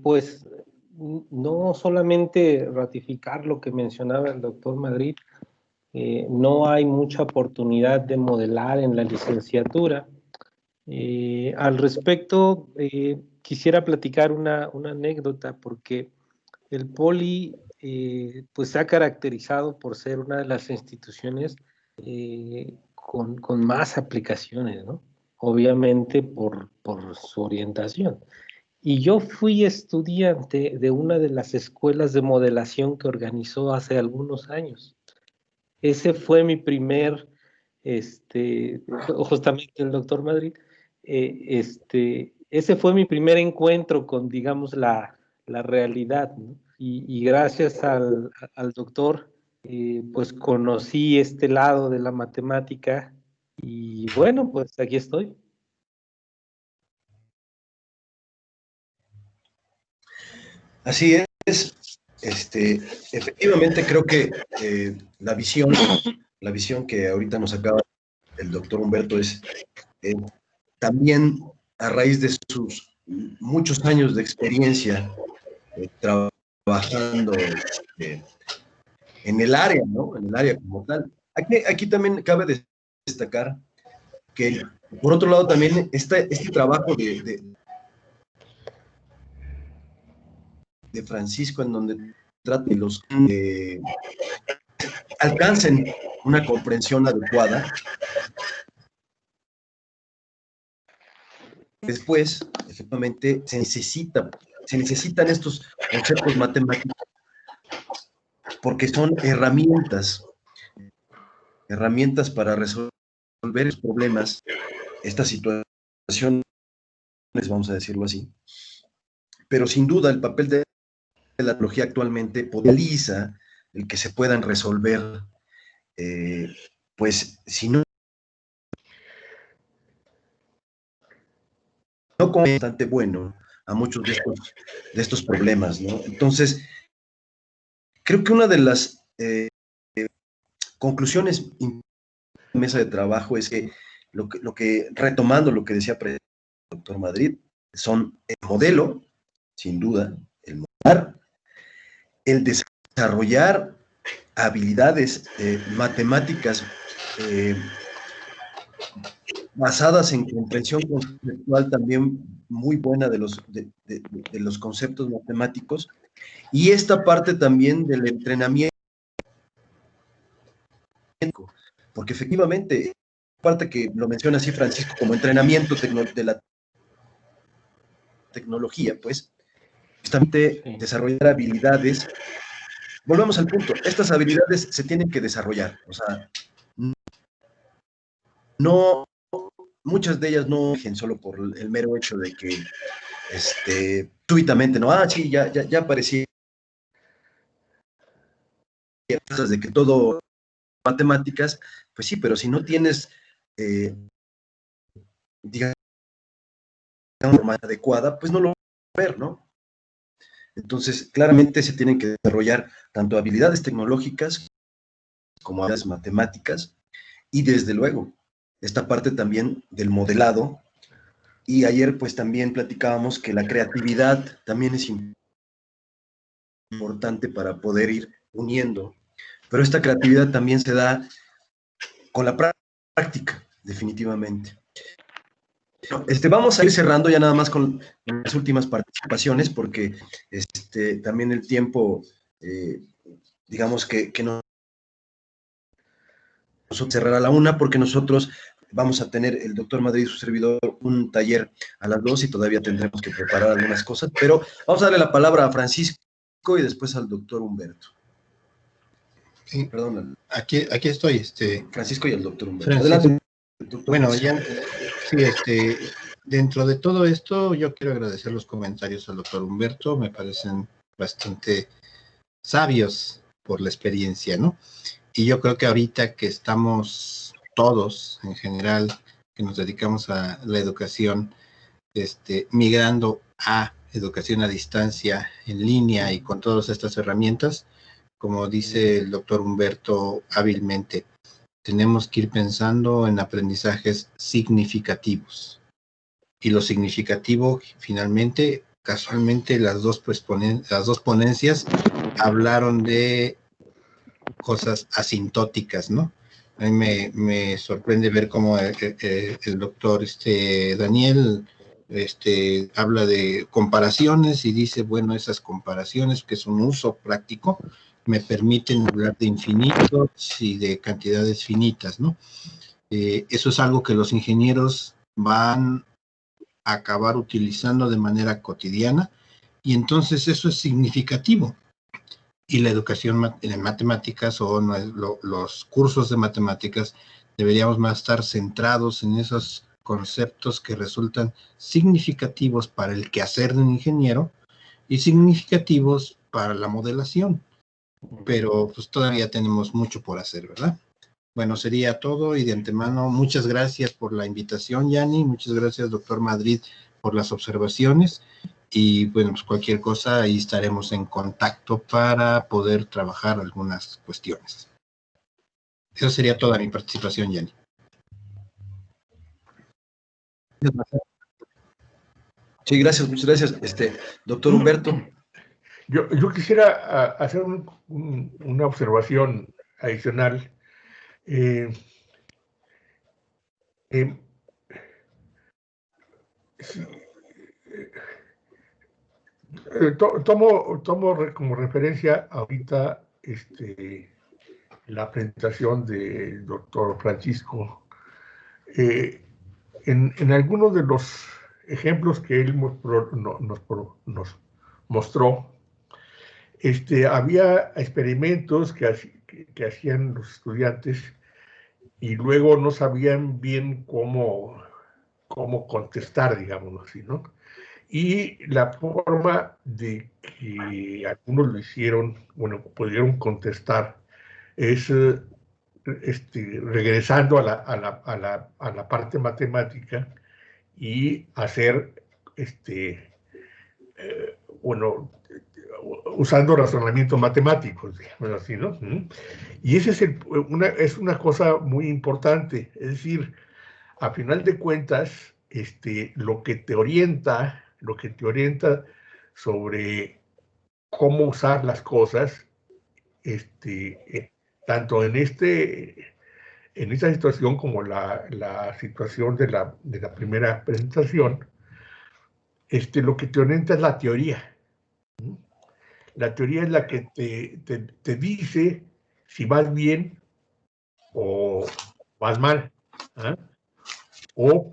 Speaker 1: Pues no solamente ratificar lo que mencionaba el doctor Madrid, no hay mucha oportunidad de modelar en la licenciatura. Al respecto, quisiera platicar una anécdota porque el Poli pues se ha caracterizado por ser una de las instituciones con más aplicaciones, ¿no? Obviamente por su orientación. Y yo fui estudiante de una de las escuelas de modelación que organizó hace algunos años. Ese fue mi primer, justamente el doctor Madrid, ese fue mi primer encuentro con, digamos, la realidad, ¿no? Y gracias al doctor, pues conocí este lado de la matemática y bueno, pues aquí estoy.
Speaker 2: Así es. Efectivamente creo que la visión que ahorita nos acaba el doctor Humberto es también a raíz de sus muchos años de experiencia trabajando en el área, ¿no? En el área como tal. Aquí también cabe destacar que, por otro lado, también este trabajo de Francisco, en donde trata de los alcancen una comprensión adecuada. Después, efectivamente, se necesitan estos conceptos matemáticos porque son herramientas para resolver los problemas, estas situaciones, vamos a decirlo así. Pero sin duda el papel de la tecnología actualmente potencializa el que se puedan resolver, pues si no como bastante bueno a muchos de estos problemas, ¿no? Entonces, creo que una de las conclusiones de la mesa de trabajo es que retomando lo que decía el doctor Madrid, son el modelo, sin duda, el modelar, el desarrollar habilidades matemáticas basadas en comprensión conceptual también muy buena de los conceptos matemáticos, y esta parte también del entrenamiento, porque efectivamente, parte que lo menciona así Francisco como entrenamiento de la tecnología, pues, justamente desarrollar habilidades. Volvemos al punto, estas habilidades se tienen que desarrollar, o sea, no, muchas de ellas no surgen solo por el mero hecho de que súbitamente, no, sí, ya parecía de que todo matemáticas, pues sí, pero si no tienes, digamos, una forma adecuada, pues no lo vas a ver, ¿no? Entonces, claramente se tienen que desarrollar tanto habilidades tecnológicas como habilidades matemáticas, y desde luego, esta parte también del modelado. Y ayer pues también platicábamos que la creatividad también es importante para poder ir uniendo, pero esta creatividad también se da con la práctica, definitivamente. Vamos a ir cerrando ya nada más con las últimas participaciones, porque también el tiempo, digamos que nos cerrará a la 1, porque nosotros vamos a tener, el doctor Madrid y su servidor, un taller a las 2 y todavía tendremos que preparar algunas cosas, pero vamos a darle la palabra a Francisco y después al doctor Humberto.
Speaker 3: Sí.
Speaker 2: Perdón.
Speaker 3: Aquí estoy,
Speaker 2: Francisco y el doctor Humberto.
Speaker 3: Francisco.
Speaker 2: Adelante. Doctor
Speaker 3: bueno,
Speaker 2: Francisco.
Speaker 3: ya, sí, dentro de todo esto, yo quiero agradecer los comentarios al doctor Humberto, me parecen bastante sabios por la experiencia, ¿no? Y yo creo que ahorita que estamos todos, en general, que nos dedicamos a la educación, migrando a educación a distancia, en línea y con todas estas herramientas, como dice el doctor Humberto hábilmente, tenemos que ir pensando en aprendizajes significativos. Y lo significativo, finalmente, casualmente, las dos ponencias hablaron de cosas asintóticas, ¿no? A mí me sorprende ver cómo el doctor Daniel habla de comparaciones y dice, bueno, esas comparaciones, que es un uso práctico, me permiten hablar de infinitos y de cantidades finitas, ¿no? Eso es algo que los ingenieros van a acabar utilizando de manera cotidiana, y entonces eso es significativo. Y la educación en matemáticas o los cursos de matemáticas deberíamos más estar centrados en esos conceptos que resultan significativos para el quehacer de un ingeniero y significativos para la modelación. Pero pues todavía tenemos mucho por hacer, ¿verdad? Bueno, sería todo, y de antemano muchas gracias por la invitación, Yanni, muchas gracias, doctor Madrid, por las observaciones, y bueno, pues cualquier cosa, ahí estaremos en contacto para poder trabajar algunas cuestiones. Eso sería toda mi participación, Yanni.
Speaker 2: Sí, gracias, muchas gracias. Doctor Humberto.
Speaker 5: Yo quisiera hacer una observación adicional. Tomo como referencia ahorita la presentación del doctor Francisco. En algunos de los ejemplos que él nos mostró, había experimentos que hacían los estudiantes y luego no sabían bien cómo contestar, digámoslo así, ¿no? Y la forma de que algunos lo hicieron, bueno, pudieron contestar, es regresando a la parte matemática y hacer, bueno, usando razonamientos matemáticos, digamos así, ¿no? Y esa es una cosa muy importante, es decir, a final de cuentas, lo que te orienta sobre cómo usar las cosas, tanto en esta situación como la situación de la primera presentación, lo que te orienta es la teoría. La teoría es la que te dice si vas bien o vas mal, ¿eh? O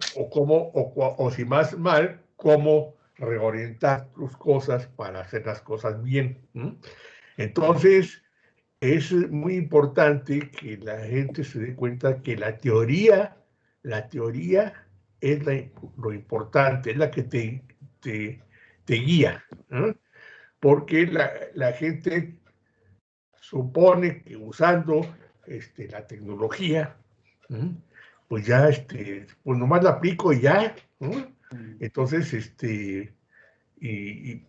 Speaker 5: si vas mal, cómo reorientar tus cosas para hacer las cosas bien. Entonces, es muy importante que la gente se dé cuenta que la teoría es lo importante, es la que te guía, porque la gente supone que usando la tecnología, pues ya, pues nomás la aplico y ya, ¿no? Entonces,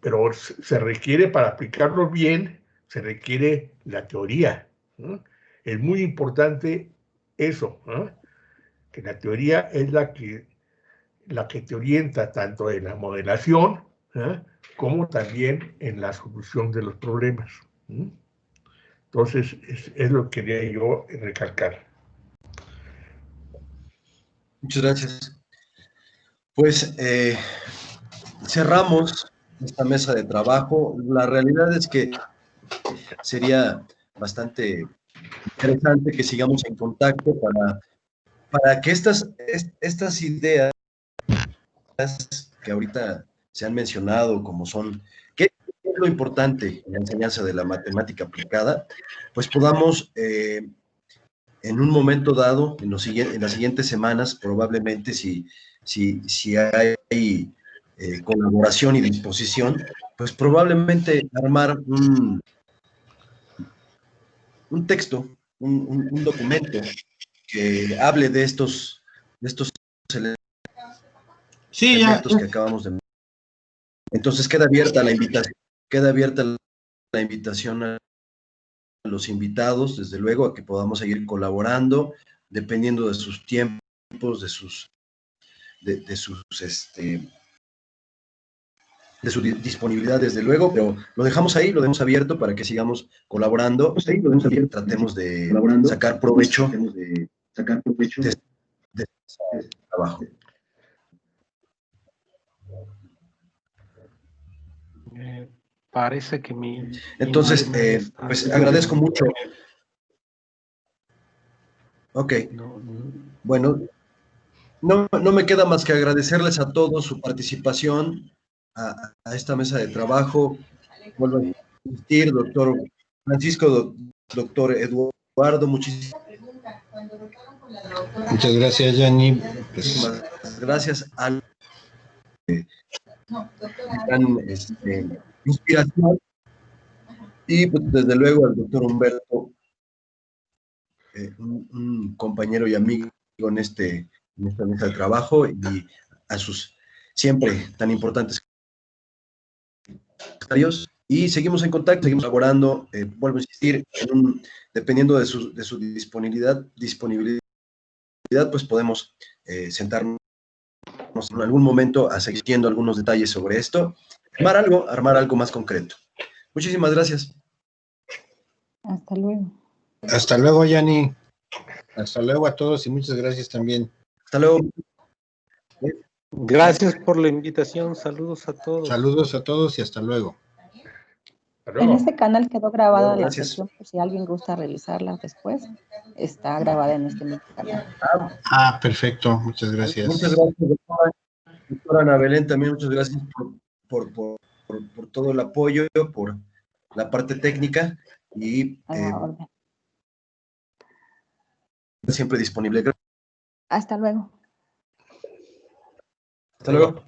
Speaker 5: pero se requiere, para aplicarlo bien, se requiere la teoría, ¿no? Es muy importante eso, ¿no? Que la teoría es la que te orienta tanto en la modelación, ¿no?, como también en la solución de los problemas, ¿no? Entonces, es lo que quería yo recalcar.
Speaker 2: Muchas gracias. Pues cerramos esta mesa de trabajo. La realidad es que sería bastante interesante que sigamos en contacto para que estas ideas que ahorita se han mencionado, como son, ¿qué es lo importante en la enseñanza de la matemática aplicada? Pues podamos, en un momento dado, en las siguientes semanas, probablemente, si hay colaboración y disposición, pues probablemente armar un texto, un documento que hable de estos elementos.
Speaker 3: Sí, ya.
Speaker 2: segmentos que acabamos de... Entonces queda abierta la invitación a los invitados, desde luego, a que podamos seguir colaborando, dependiendo de sus tiempos, de su disponibilidad, desde luego, pero lo dejamos ahí, lo dejamos abierto para que sigamos colaborando y tratemos de sacar provecho de ese trabajo.
Speaker 1: Parece que mi
Speaker 2: Entonces,
Speaker 1: imagen está-
Speaker 2: pues agradezco mucho. Ok,
Speaker 1: No,
Speaker 2: bueno, no me queda más que agradecerles a todos su participación a esta mesa de trabajo. Vuelvo a insistir, doctor Francisco, doctor Eduardo, muchísimas
Speaker 3: Muchas gracias, Yanni. Pues,
Speaker 2: gracias a la gran inspiración y pues, desde luego al doctor Humberto, un compañero y amigo en esta mesa de trabajo, y a sus siempre tan importantes comentarios. Y seguimos en contacto, seguimos colaborando, vuelvo a insistir, dependiendo de su disponibilidad, pues podemos sentarnos en algún momento a seguir viendo algunos detalles sobre esto, armar algo más concreto. Muchísimas gracias.
Speaker 4: Hasta luego.
Speaker 3: hasta luego, Yanni. Hasta luego a todos y muchas gracias también.
Speaker 2: Hasta luego.
Speaker 1: Gracias por la invitación. Saludos a todos.
Speaker 3: Saludos a todos y hasta luego.
Speaker 5: Hasta
Speaker 4: En
Speaker 5: luego.
Speaker 4: este canal quedó grabada la
Speaker 2: Gracias.
Speaker 4: sesión, por si alguien gusta revisarla después. Está grabada en este mismo canal.
Speaker 3: Ah, perfecto. Muchas gracias.
Speaker 2: Muchas gracias, doctora Ana Belén, también muchas gracias por todo el apoyo, por la parte técnica y
Speaker 4: A la orden.
Speaker 2: siempre disponible.
Speaker 4: Hasta luego.
Speaker 2: Hasta luego.